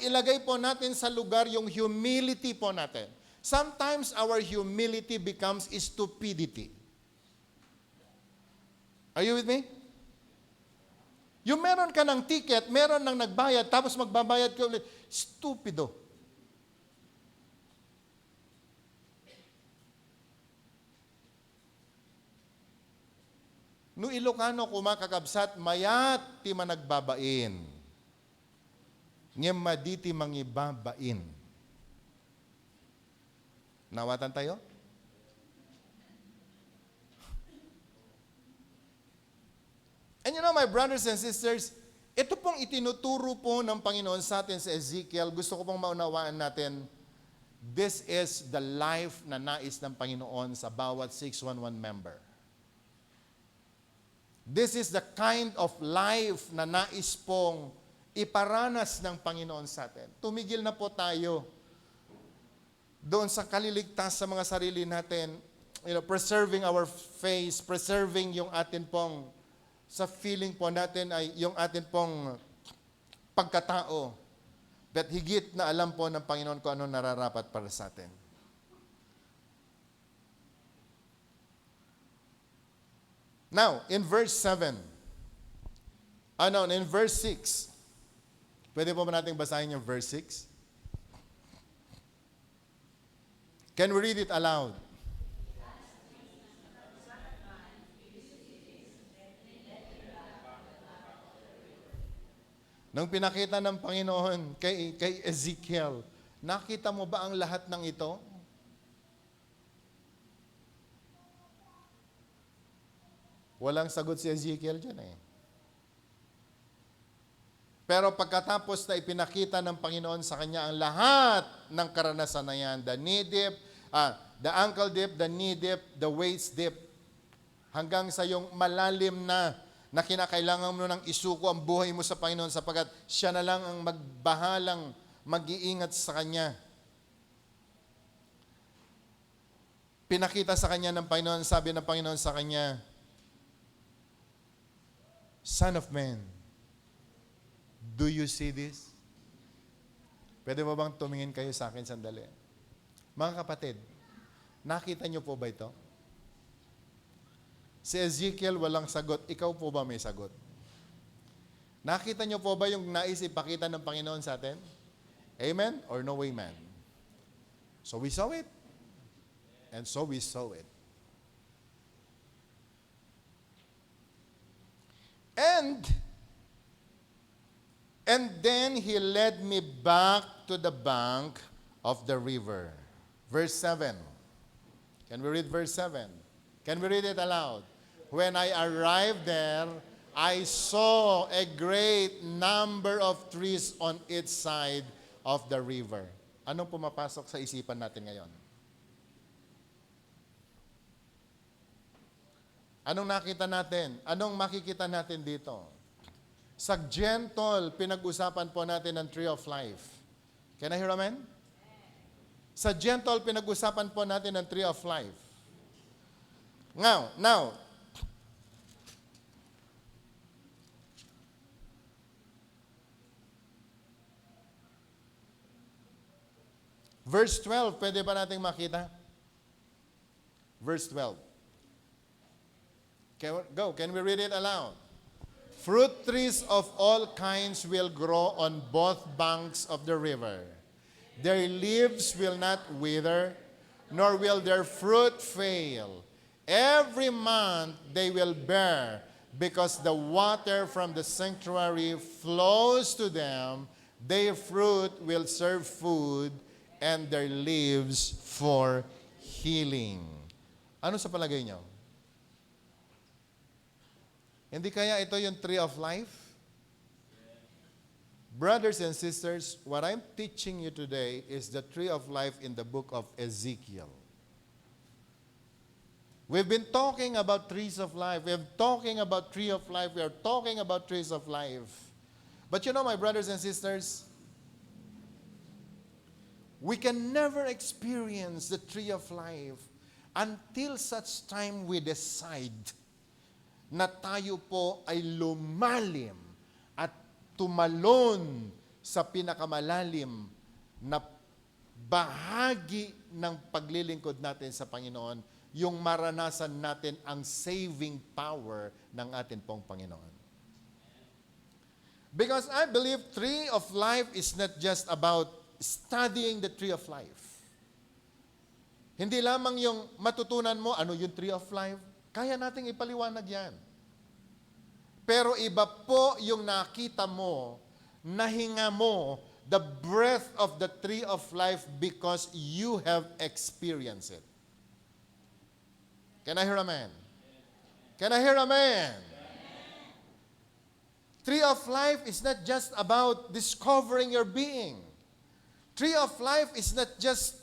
ilagay po natin sa lugar yung humility po natin. Sometimes our humility becomes stupidity. Are you with me? Yung meron ka ng ticket, meron nang nagbayad, tapos magbabayad ka ulit, stupido. No Ilocano kumakakabsat, mayat ti managbabain. Ngem maditi mangibabain. Nawatan tayo? And you know, my brothers and sisters, ito pong itinuturo po ng Panginoon sa atin sa Ezekiel, gusto ko pong maunawaan natin, this is the life na nais ng Panginoon sa bawat 611 member. This is the kind of life na nais pong iparanas ng Panginoon sa atin. Tumigil na po tayo doon sa kaliligtas sa mga sarili natin, preserving our faith, preserving yung atin pong, sa feeling po natin ay yung atin pong pagkatao. But higit na alam po ng Panginoon kung ano nararapat para sa atin. Now, in verse 7, in verse 6, pwede po ba natin basahin yung verse 6? Can we read it aloud? Nung pinakita ng Panginoon kay Ezekiel, nakita mo ba ang lahat ng ito? Walang sagot si Ezekiel dyan eh. Pero pagkatapos na ipinakita ng Panginoon sa kanya ang lahat ng karanasan na yan, the knee dip, the ankle dip, the knee dip, the waist dip, hanggang sa yung malalim na kinakailangan mo nang isuko ang buhay mo sa Panginoon sapagkat siya na lang ang mag-iingat sa kanya. Pinakita sa kanya ng Panginoon, sabi ng Panginoon sa kanya, Son of man, do you see this? Pwede mo bang tumingin kayo sa akin sandali? Mga kapatid, nakita niyo po ba ito? Si Ezekiel walang sagot, ikaw po ba may sagot? Nakita niyo po ba yung nais ipakita ng Panginoon sa atin? Amen or no amen? So we saw it. And so we saw it. And then he led me back to the bank of the river. Verse 7. Can we read verse 7? Can we read it aloud? When I arrived there, I saw a great number of trees on each side of the river. Anong pumapasok sa isipan natin ngayon? Anong nakita natin? Anong makikita natin dito? Sa gentle, pinag-usapan po natin ang tree of life. Can I hear amen? Sa gentle, pinag-usapan po natin ang tree of life. Now, verse 12, pwede ba nating makita? Verse 12. Can we read it aloud? Fruit trees of all kinds will grow on both banks of the river. Their leaves will not wither, nor will their fruit fail. Every month they will bear, because the water from the sanctuary flows to them. Their fruit will serve food, and their leaves for healing. Ano sa palagay niyo? Hindi kaya ito yung tree of life? Brothers and sisters, what I'm teaching you today is the tree of life in the book of Ezekiel. We've been talking about trees of life. We're talking about tree of life. We are talking about trees of life. But you know, my brothers and sisters, we can never experience the tree of life until such time we decide na tayo po ay lumalim at tumalon sa pinakamalalim na bahagi ng paglilingkod natin sa Panginoon, yung maranasan natin ang saving power ng atin pong Panginoon. Because I believe tree of life is not just about studying the tree of life. Hindi lamang yung matutunan mo, ano yung tree of life? Kaya nating ipaliwanag yan. Pero iba po yung nakita mo, nahinga mo, the breath of the tree of life because you have experienced it. Can I hear amen? Can I hear amen? Tree of life is not just about discovering your being. Tree of life is not just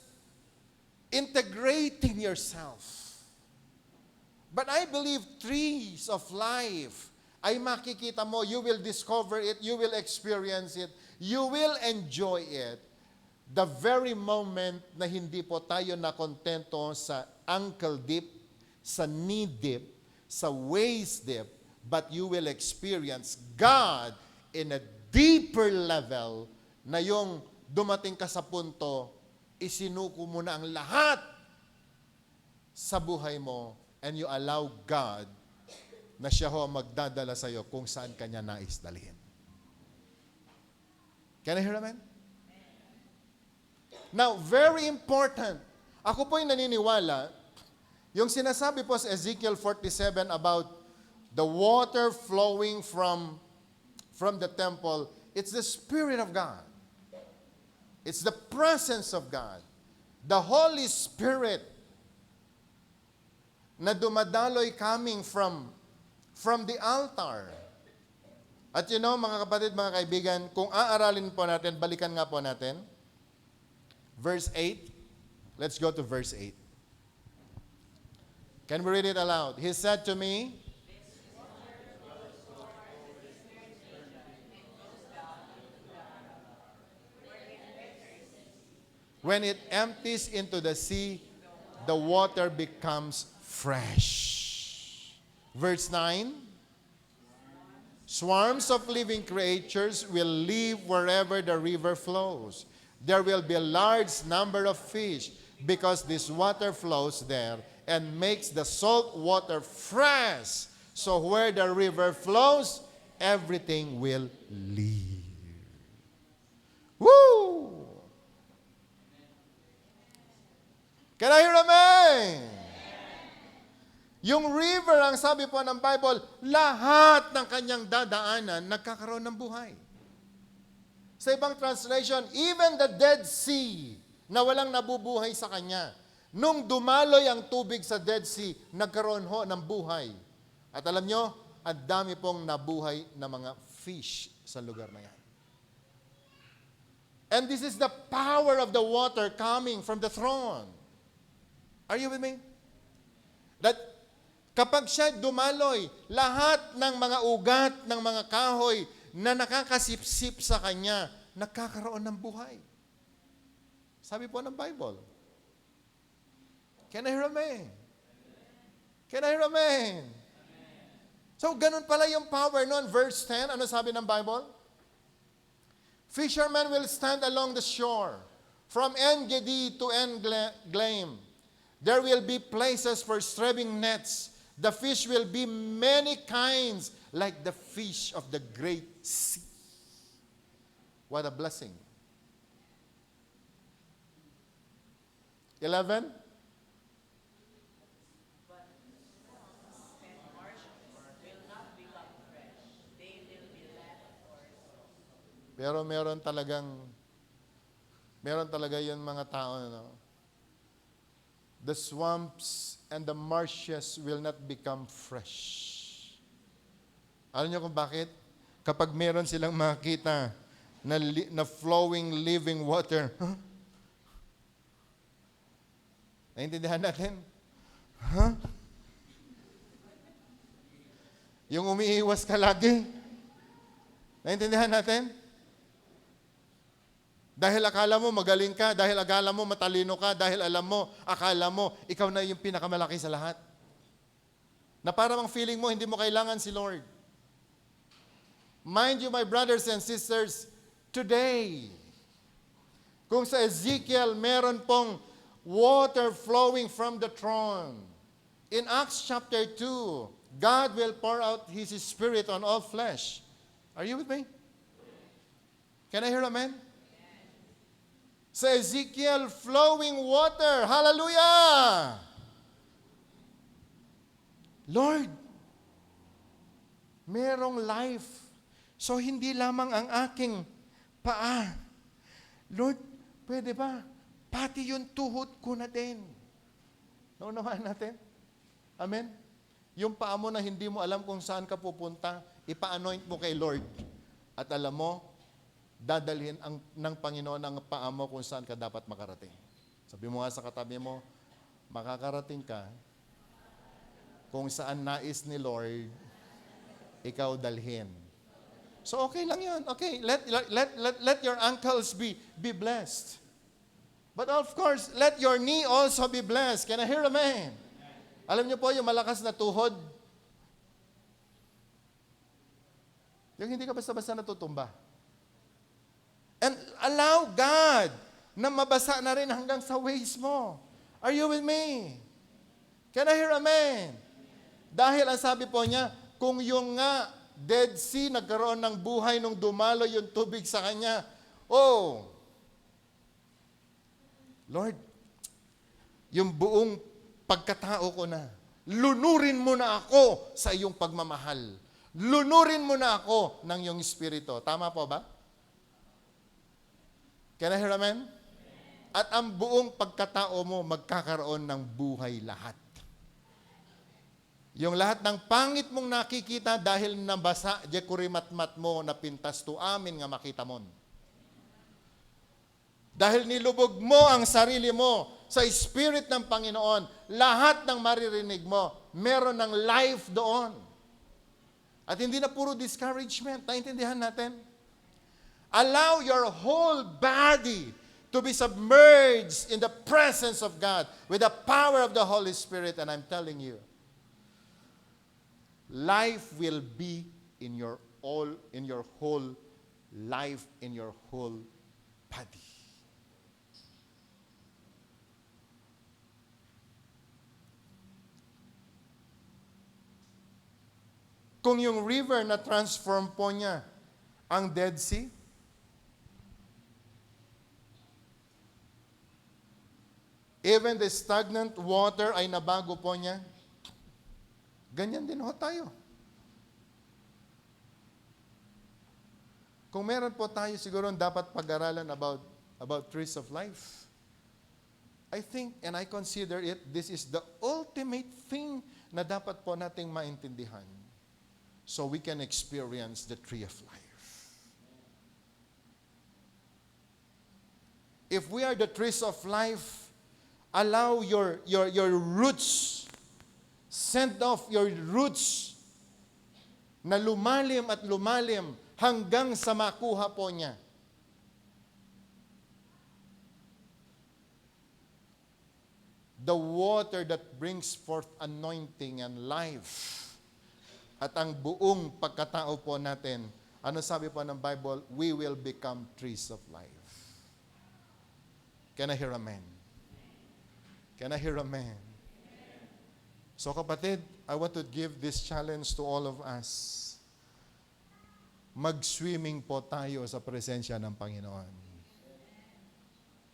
integrating yourself. But I believe trees of life ay makikita mo, you will discover it, you will experience it, you will enjoy it. The very moment na hindi po tayo nakontento sa ankle deep, sa knee deep, sa waist deep, but you will experience God in a deeper level na yung dumating ka sa punto, isinuko mo na ang lahat sa buhay mo, and you allow God na siya ho ang magdadala sa iyo kung saan kanya nais dalhin. Can I hear amen? Now, very important. Ako po'y naniniwala, yung sinasabi po sa Ezekiel 47 about the water flowing from the temple, it's the Spirit of God. It's the presence of God. The Holy Spirit na dumadaloy coming from the altar. At you know, mga kapatid, mga kaibigan, kung aaralin po natin, balikan nga po natin. Verse 8. Let's go to verse 8. Can we read it aloud? He said to me, When it empties into the sea, the water becomes fresh. Verse 9, swarms of living creatures will live wherever the river flows. There will be a large number of fish because this water flows there and makes the salt water fresh. So where the river flows, everything will live. Woo! Can I hear amen? Yung river, ang sabi po ng Bible, lahat ng kanyang dadaanan, nagkakaroon ng buhay. Sa ibang translation, even the Dead Sea, na walang nabubuhay sa kanya, nung dumaloy ang tubig sa Dead Sea, nagkaroon ho ng buhay. At alam nyo, ang dami pong nabuhay na mga fish sa lugar na yan. And this is the power of the water coming from the throne. Are you with me? That kapag siya dumaloy, lahat ng mga ugat ng mga kahoy na nakakasipsip sa kanya, nagkakaroon ng buhay. Sabi po ng Bible. Can I hear amen? Can I hear amen? So, ganun pala yung power nun. Verse 10, ano sabi ng Bible? Fishermen will stand along the shore, from En-Gedi to En-Gleim. There will be places for streaming nets. The fish will be many kinds, like the fish of the great sea. What a blessing. 11. Pero meron talaga yun mga tao, no? The swamps and the marshes will not become fresh. Alam niyo kung bakit? Kapag meron silang makita na flowing living water, naintindihan natin? Yung umiiwas ka lagi, naintindihan natin? Dahil akala mo magaling ka, dahil akala mo matalino ka, dahil akala mo, ikaw na yung pinakamalaki sa lahat. Na parang ang feeling mo, hindi mo kailangan si Lord. Mind you, my brothers and sisters, today, kung sa Ezekiel, meron pong water flowing from the throne. In Acts chapter 2, God will pour out His Spirit on all flesh. Are you with me? Can I hear amen? Sa Ezekiel, flowing water. Hallelujah! Lord, merong life. So, hindi lamang ang aking paa. Lord, pwede ba? Pati yung tuhod ko na din. Naunawaan natin? Amen? Yung paa mo na hindi mo alam kung saan ka pupunta, ipa-anoint mo kay Lord. At alam mo, dadalhin ng Panginoon ang paa mo kung saan ka dapat makarating. Sabi mo nga sa katabi mo, makakarating ka kung saan nais ni Lord, ikaw dalhin. So okay lang yun. Okay, let your ankles be blessed. But of course, let your knee also be blessed. Can I hear amen? Alam niyo po, yung malakas na tuhod, yung hindi ka basta-basta natutumba. And allow God na mabasa na rin hanggang sa waist mo. Are you with me? Can I hear amen? Dahil ang sabi po niya, kung yung nga Dead Sea nagkaroon ng buhay nung dumalo yung tubig sa kanya, oh, Lord, yung buong pagkatao ko na, lunurin mo na ako sa iyong pagmamahal. Lunurin mo na ako ng iyong espiritu. Tama po ba? Can I hear amen? At ang buong pagkatao mo magkakaroon ng buhay lahat. Yung lahat ng pangit mong nakikita dahil nabasa, di kurimatmat mo na pintas to amin nga makita mon. Dahil nilubog mo ang sarili mo sa Spirit ng Panginoon, lahat ng maririnig mo, meron ng life doon. At hindi na puro discouragement. Naintindihan natin? Allow your whole body to be submerged in the presence of God with the power of the Holy Spirit. And I'm telling you, life will be in your whole life, in your whole body. Kung yung river na transform po niya ang Dead Sea, even the stagnant water ay nabago po niya, ganyan din ho tayo. Kung meron po tayo siguro dapat pag-aralan about trees of life, I think and I consider it, this is the ultimate thing na dapat po nating maintindihan so we can experience the tree of life. If we are the trees of life, allow your roots, send off your roots na lumalim at lumalim hanggang sa makuha po niya. The water that brings forth anointing and life. At ang buong pagkatao po natin, ano sabi po ng Bible? We will become trees of life. Can I hear amen? Can I hear amen? So kapatid, I want to give this challenge to all of us. Mag-swimming po tayo sa presensya ng Panginoon.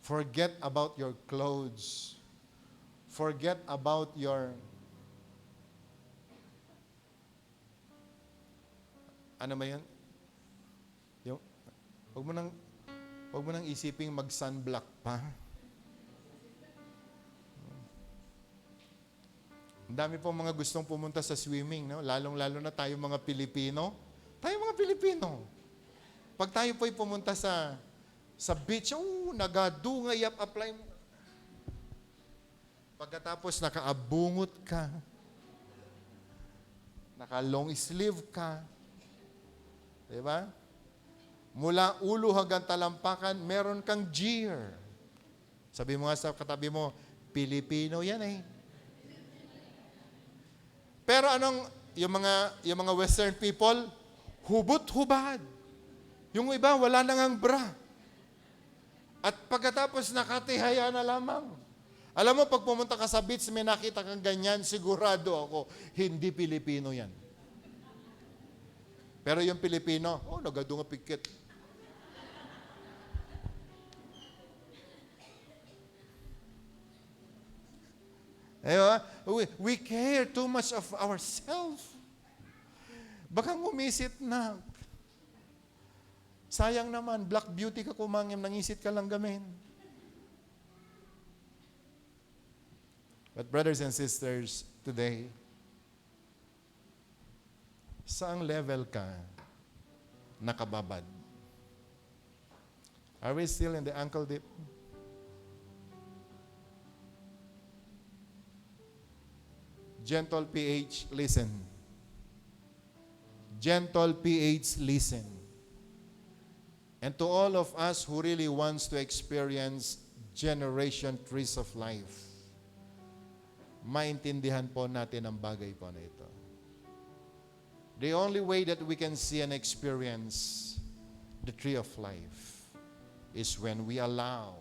Forget about your clothes. Forget about your ano ba yan? Huwag mo nang isiping mag-sunblock pa. Ang dami pong mga gustong pumunta sa swimming, no? Lalong-lalo na tayo mga Pilipino. Pag tayo po'y pumunta sa beach, nagadungay apply mo. Pagkatapos nakaabungot ka, naka-long sleeve ka, diba? Mula ulo hanggang talampakan, meron kang gear. Sabi mo nga sa katabi mo, Pilipino yan eh. Pero yung mga Western people, hubot-hubad. Yung iba, wala nang ang bra. At pagkatapos nakatihaya na lamang. Alam mo, pag pumunta ka sa beach, may nakita kang ganyan, sigurado ako, hindi Pilipino yan. Pero yung Pilipino, nagadunga pikit. We care too much of ourselves. Baka ngumisit na. Sayang naman, black beauty ka kumangim, nangisit ka lang gamin. But brothers and sisters, today, saang level ka nakababad? Are we still in the ankle deep? Gentle PH, listen. Gentle PH, listen. And to all of us who really wants to experience generation trees of life, maintindihan po natin ang bagay po na ito. The only way that we can see and experience the tree of life is when we allow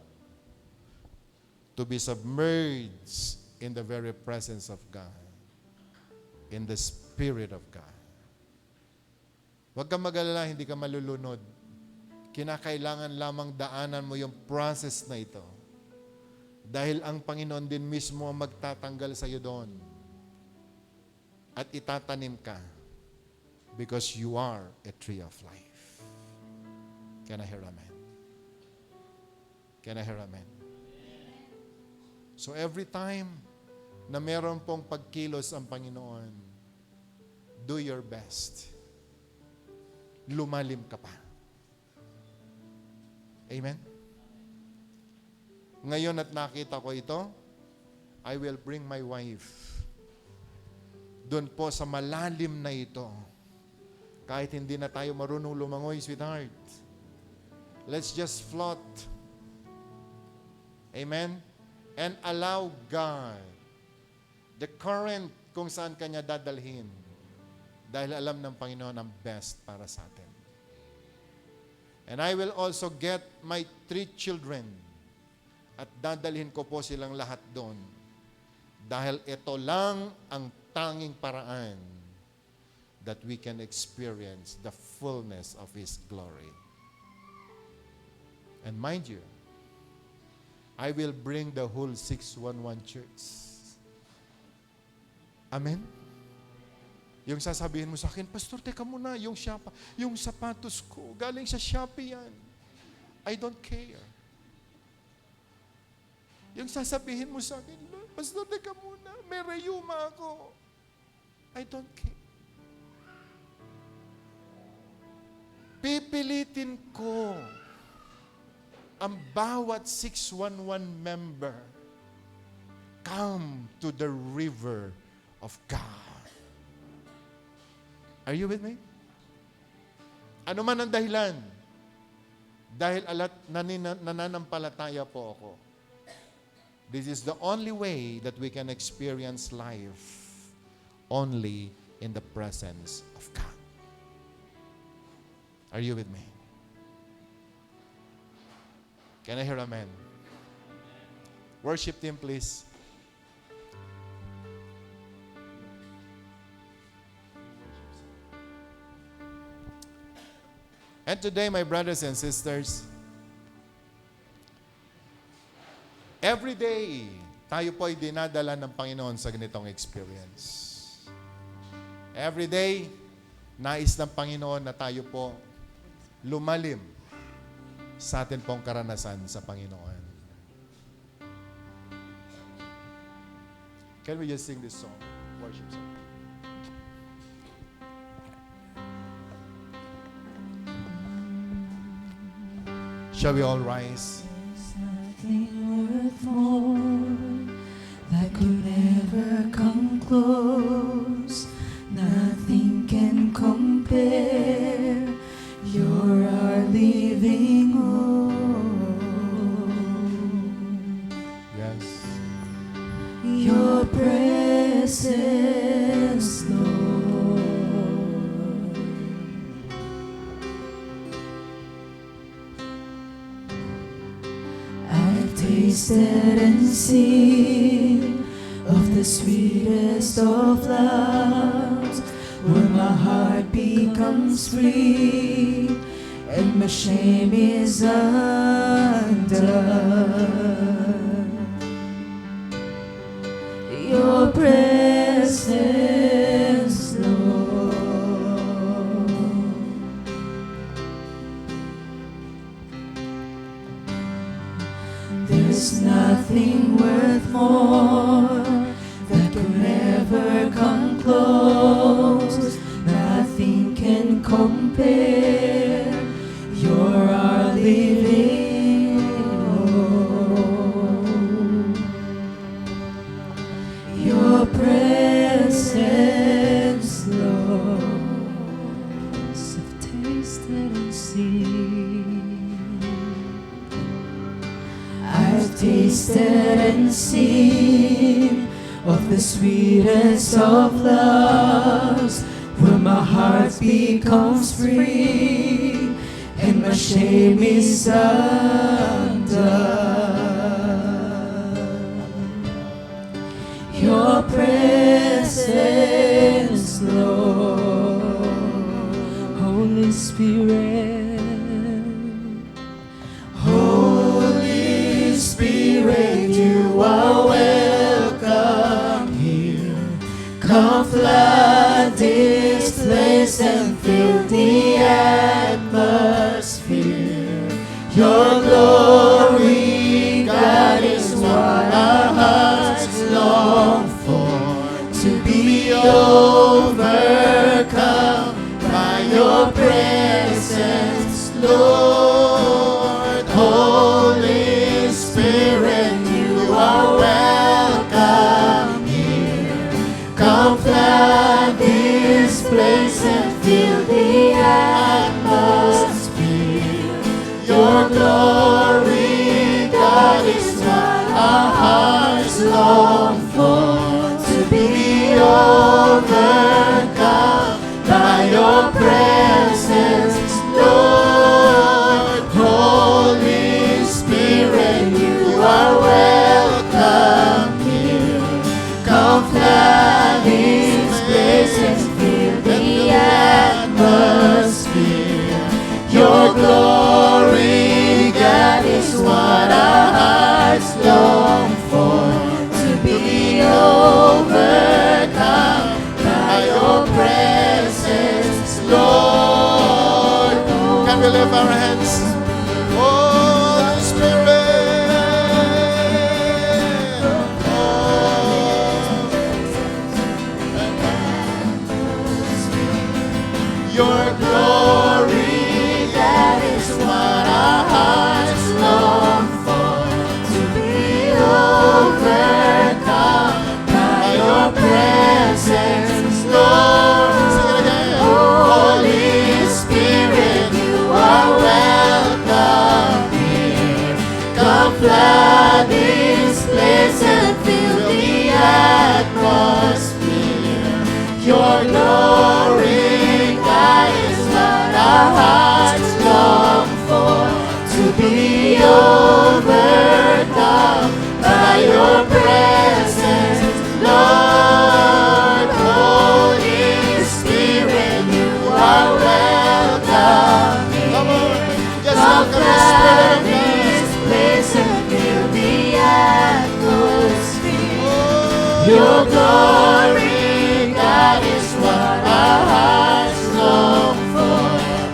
to be submerged in the very presence of God, in the Spirit of God. Huwag kang mag-alala, hindi ka malulunod. Kinakailangan lamang daanan mo yung process na ito. Dahil ang Panginoon din mismo ang magtatanggal sa iyo doon. At itatanim ka. Because you are a tree of life. Can I hear amen? Can I hear amen? So every time na meron pong pagkilos ang Panginoon, do your best. Lumalim ka pa. Amen? Ngayon at nakita ko ito, I will bring my wife doon po sa malalim na ito. Kahit hindi na tayo marunong lumangoy, sweetheart. Let's just float. Amen? And allow God the current kung saan kanya dadalhin. Dahil alam ng Panginoon ang best para sa atin. And I will also get my 3 children at dadalhin ko po silang lahat doon. Dahil ito lang ang tanging paraan that we can experience the fullness of His glory. And mind you, I will bring the whole 611 church. Amen? Yung sasabihin mo sa akin, Pastor, teka muna, yung sapatos ko, galing sa Shopee yan. I don't care. Yung sasabihin mo sa akin, Pastor, teka muna, may reyuma ako. I don't care. Pipilitin ko ang bawat 611 member come to the river of God. Are you with me? Ano man ang dahilan? Dahil nananampalataya po ako. This is the only way that we can experience life only in the presence of God. Are you with me? Can I hear amen? Worship team, please. And today, my brothers and sisters, every day, tayo po ay dinadala ng Panginoon sa ganitong experience. Every day, nais ng Panginoon na tayo po lumalim sa atin pong karanasan sa Panginoon. Can we just sing this song? Worship song. Shall we all rise? There's nothing worth more that could ever come close. Nothing can compare. You're our living hope. Yes. Your presence, Lord. I've tasted and seen of the sweetest of loves, where my heart becomes free and my shame is undone. Your presence, Lord. There's nothing worth more that could ever come close. Nothing can compare. You're our living hope. Your presence, Lord. I've tasted and seen. I've tasted and seen of the sweetest of loves, where my heart becomes free and my shame is undone. Your presence, Lord. Holy Spirit, Holy Spirit, you are welcome here. Come flood this place and fill the atmosphere. Your glory, God, is what our hearts long for. To be overcome by your presence, Lord. Holy Spirit, you are welcome here. Come flood this place and fill the atmosphere. Your glory, God, is what lift our hands. Holy Spirit. Your glory, that is what our hearts long for. To be overcome by your presence, Lord. Sing it again. Holy Spirit, you are welcome here. Come flood this place and fill the atmosphere. Your glory, God, is what our hearts long for. To be overcome by your presence, Lord. Holy Spirit, you are welcome here. Come on, just welcome the Spirit of this God. place and fill the atmosphere. Oh, Your glory, God, is what our hearts long for.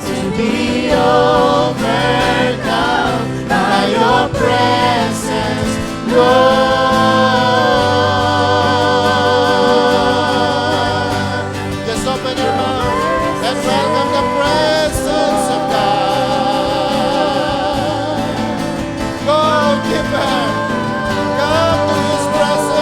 To be overcome by your presence, Lord. just open your mouth and welcome the presence of God. Go deeper. Come to His presence.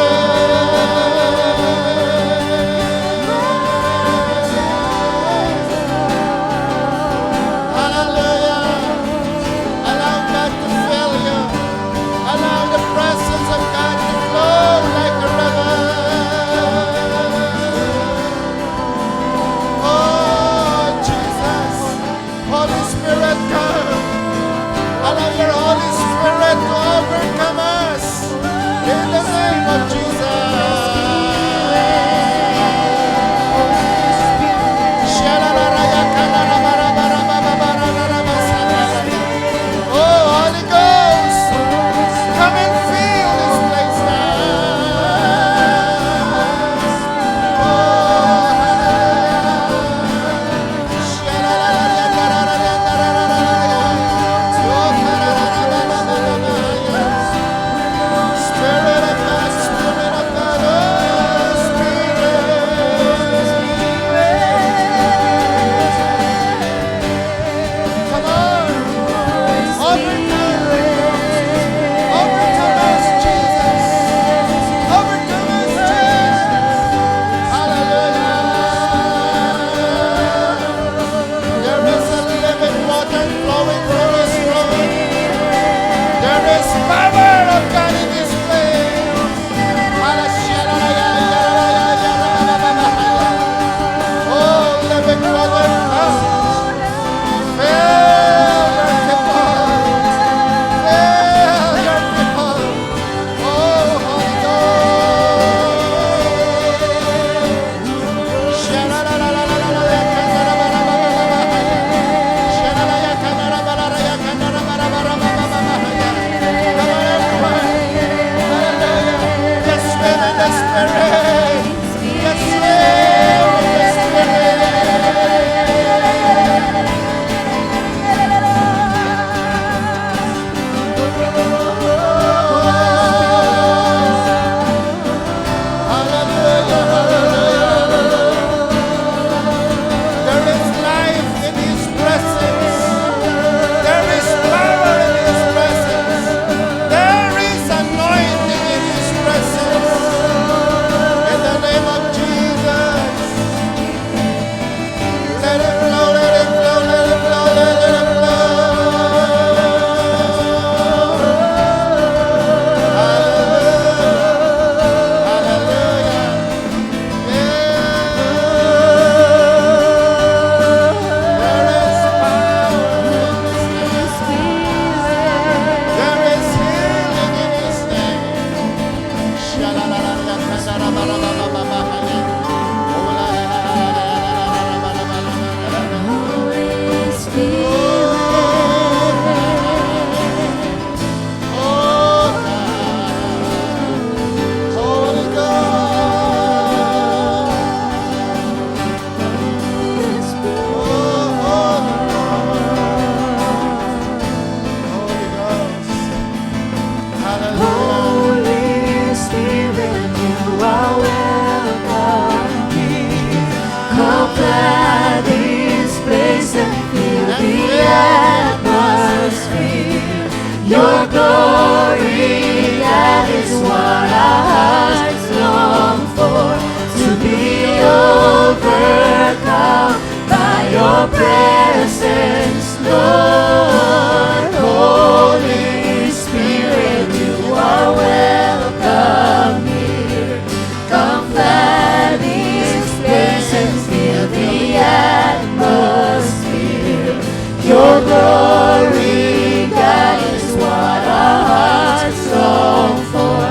presence, Lord. Holy Spirit, you are welcome here. Come flood this place and fill the atmosphere. Your glory, God, is what our hearts long for.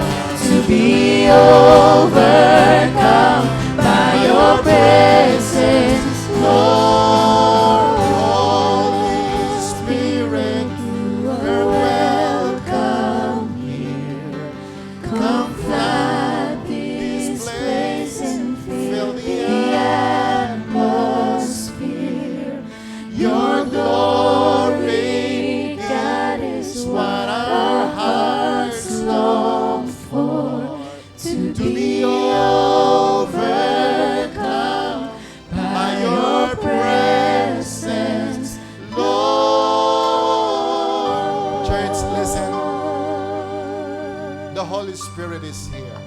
To be overcome by your presence, Lord. Holy Spirit, you're welcome here. Come flood this place and fill the atmosphere. Your glory, God, is what our hearts long for. To be overcome by your presence, Lord. Church, listen. The Holy Spirit is here.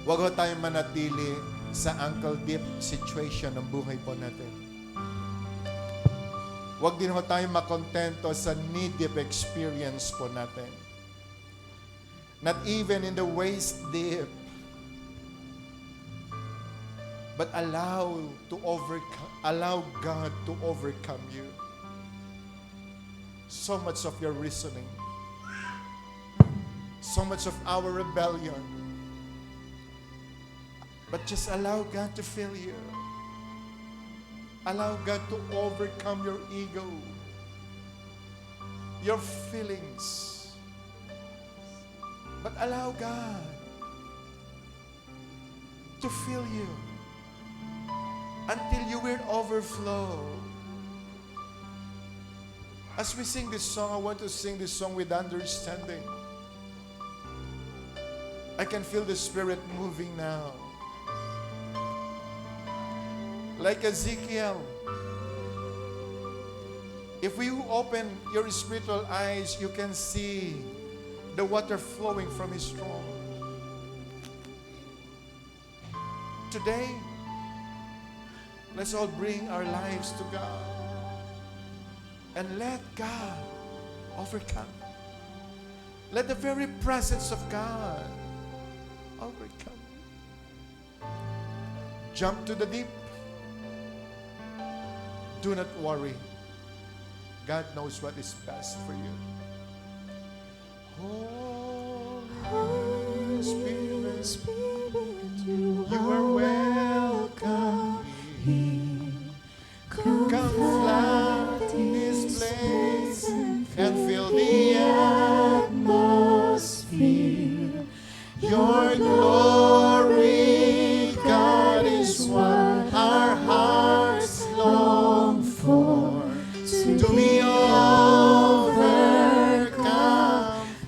Huwag ho tayong manatili sa ankle deep situation ng buhay po natin. Huwag din ho tayong makontento sa knee deep experience po natin. Not even in the waist deep. But allow God to overcome you. So much of your reasoning, so much of our rebellion. But just allow God to fill you. Allow God to overcome your ego, your feelings. But allow God to fill you until you will overflow. As we sing this song, I want to sing this song with understanding. I can feel the Spirit moving now. Like Ezekiel, if you open your spiritual eyes, you can see the water flowing from his throne. Today, let's all bring our lives to God and let God overcome. Let the very presence of God overcome. Jump to the deep. Do not worry. God knows what is best for you. Holy Spirit, you are welcome here. Come flood this place and fill the atmosphere. Your glory, God, is what our hearts long for. To be overcome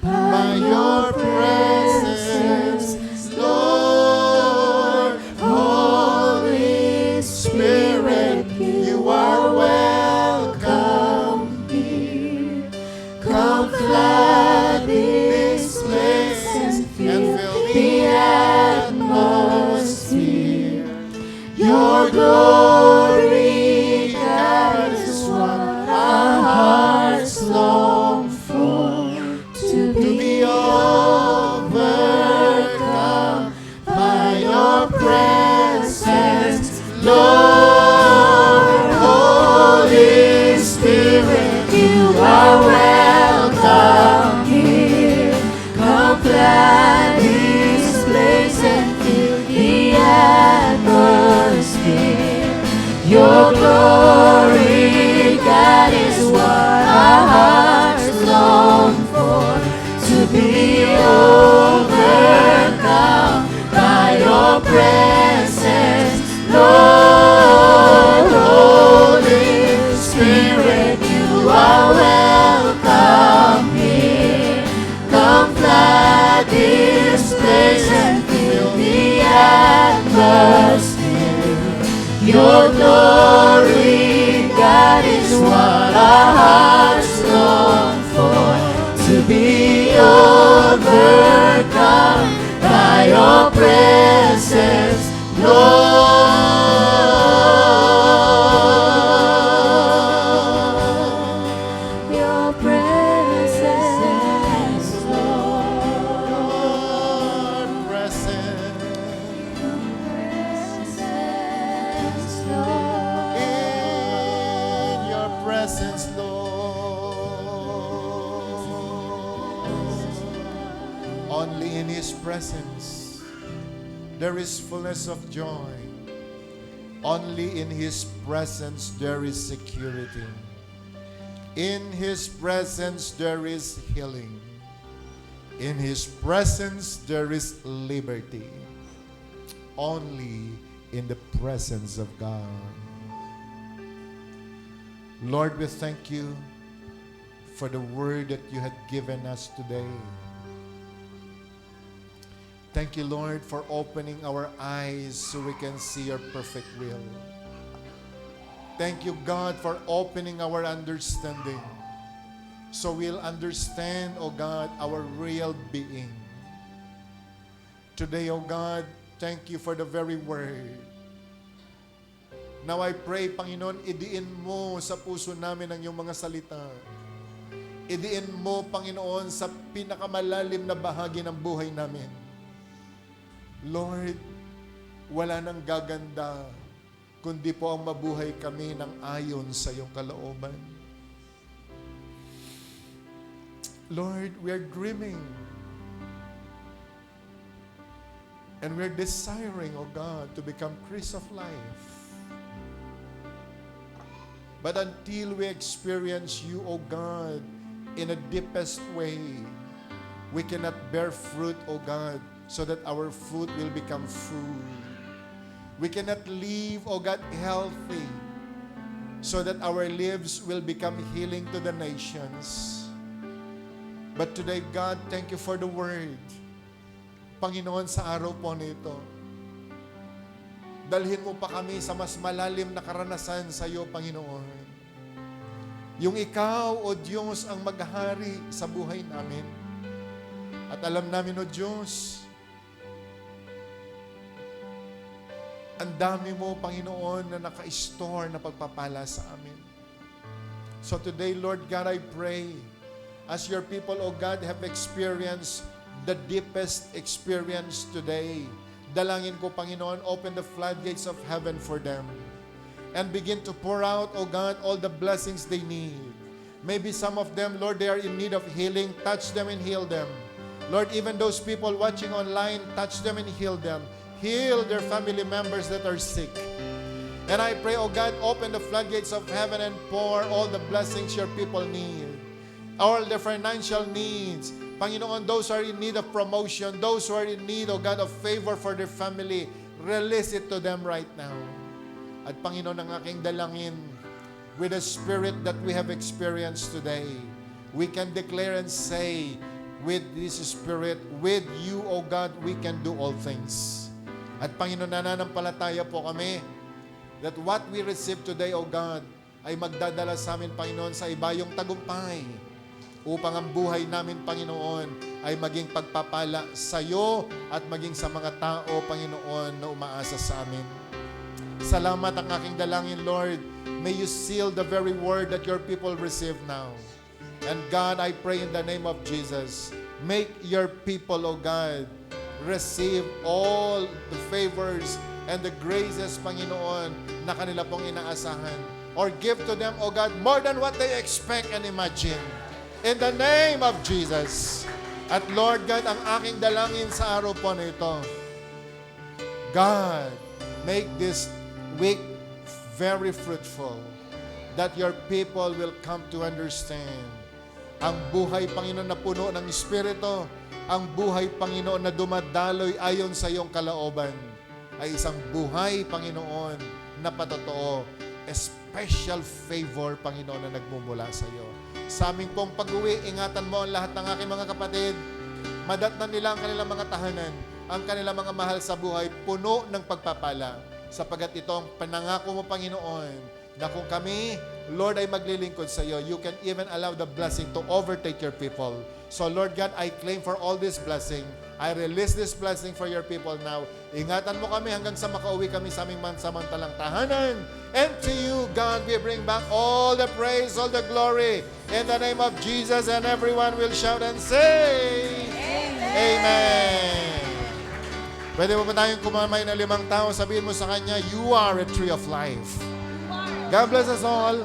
by your presence, Lord. Holy Spirit, you are welcome here. Come flood this place and fill the atmosphere. Your glory, God, is what our hearts long for. To be overcome by your presence, Lord. Holy Spirit, you are welcome here. Come flood this place and fill the atmosphere. Your glory, God, is what our hearts long for. To be overcome by your presence, Lord. Holy Spirit, you are welcome here. Come flood this place and fill the atmosphere. Your glory, presence, Lord. Only in His presence there is fullness of joy. Only in His presence there is security. In His presence there is healing. In His presence there is liberty. Only in the presence of God. Lord, we thank you for the word that you had given us today. Thank you, Lord, for opening our eyes so we can see your perfect will. Thank you, God, for opening our understanding so we'll understand, O God, our real being. Today, O God, thank you for the very word. Now I pray, Panginoon, idiin mo sa puso namin ang iyong mga salita. Idiin mo, Panginoon, sa pinakamalalim na bahagi ng buhay namin. Lord, wala nang gaganda, kundi po ang mabuhay kami ng ayon sa iyong kalooban. Lord, we are dreaming. And we're desiring, O God, to become trees of life. But until we experience you, O God, in a deepest way, we cannot bear fruit, O God, so that our fruit will become food. We cannot live, O God, healthy, so that our lives will become healing to the nations. But today, God, thank you for the word. Panginoon, sa araw po nito, dalhin mo pa kami sa mas malalim na karanasan sa iyo, Panginoon. Yung ikaw, O Diyos, ang maghari sa buhay namin. At alam namin, O Diyos, ang dami mo, Panginoon, na naka-store na pagpapala sa amin. So today, Lord God, I pray, as your people, O God, have experienced the deepest experience today, dalangin ko, Panginoon, open the floodgates of heaven for them and begin to pour out, O God, all the blessings they need. Maybe some of them, Lord, they are in need of healing. Touch them and heal them. Lord, even those people watching online, touch them and heal them. Heal their family members that are sick. And I pray, O God, open the floodgates of heaven and pour all the blessings your people need. All their financial needs. Panginoon, those who are in need of promotion, those who are in need, O God, of favor for their family, release it to them right now. At Panginoon, ang aking dalangin, with the spirit that we have experienced today, we can declare and say, with this spirit, with you, O God, we can do all things. At Panginoon, nananampalataya po kami that what we receive today, O God, ay magdadala sa amin, Panginoon, sa ibayong tagumpay upang ang buhay namin, Panginoon, ay maging pagpapala sa iyo at maging sa mga tao, Panginoon, na umaasa sa amin. Salamat ang aking dalangin, Lord. May you seal the very word that your people receive now. And God, I pray in the name of Jesus, make your people, O God, receive all the favors and the graces, Panginoon, na kanila pong inaasahan. Or give to them, O God, more than what they expect and imagine. In the name of Jesus. At Lord God, ang aking dalangin sa araw po na ito, God, make this week very fruitful, that your people will come to understand ang buhay, Panginoon, na puno ng Espiritu, ang buhay, Panginoon, na dumadaloy ayon sa iyong kalooban, ay isang buhay, Panginoon, na patotoo, special favor, Panginoon, na nagmumula sa iyo. Sa aming pong pag-uwi, ingatan mo ang lahat ng aking mga kapatid. Madatnan nila ang kanilang mga tahanan, ang kanilang mga mahal sa buhay, puno ng pagpapala. Sapagat ito ang panangako mo, Panginoon, na kung kami, Lord, ay maglilingkod sa iyo, you can even allow the blessing to overtake your people. So, Lord God, I claim for all this blessing. I release this blessing for your people now. Ingatan mo kami hanggang sa makauwi kami sa aming mansamantalang tahanan. And to you, God, we bring back all the praise, all the glory. In the name of Jesus, and everyone will shout and say, Amen. Amen. Pwede mo ba tayong kumamay na 5 tao? Sabihin mo sa kanya, you are a tree of life. God bless us all.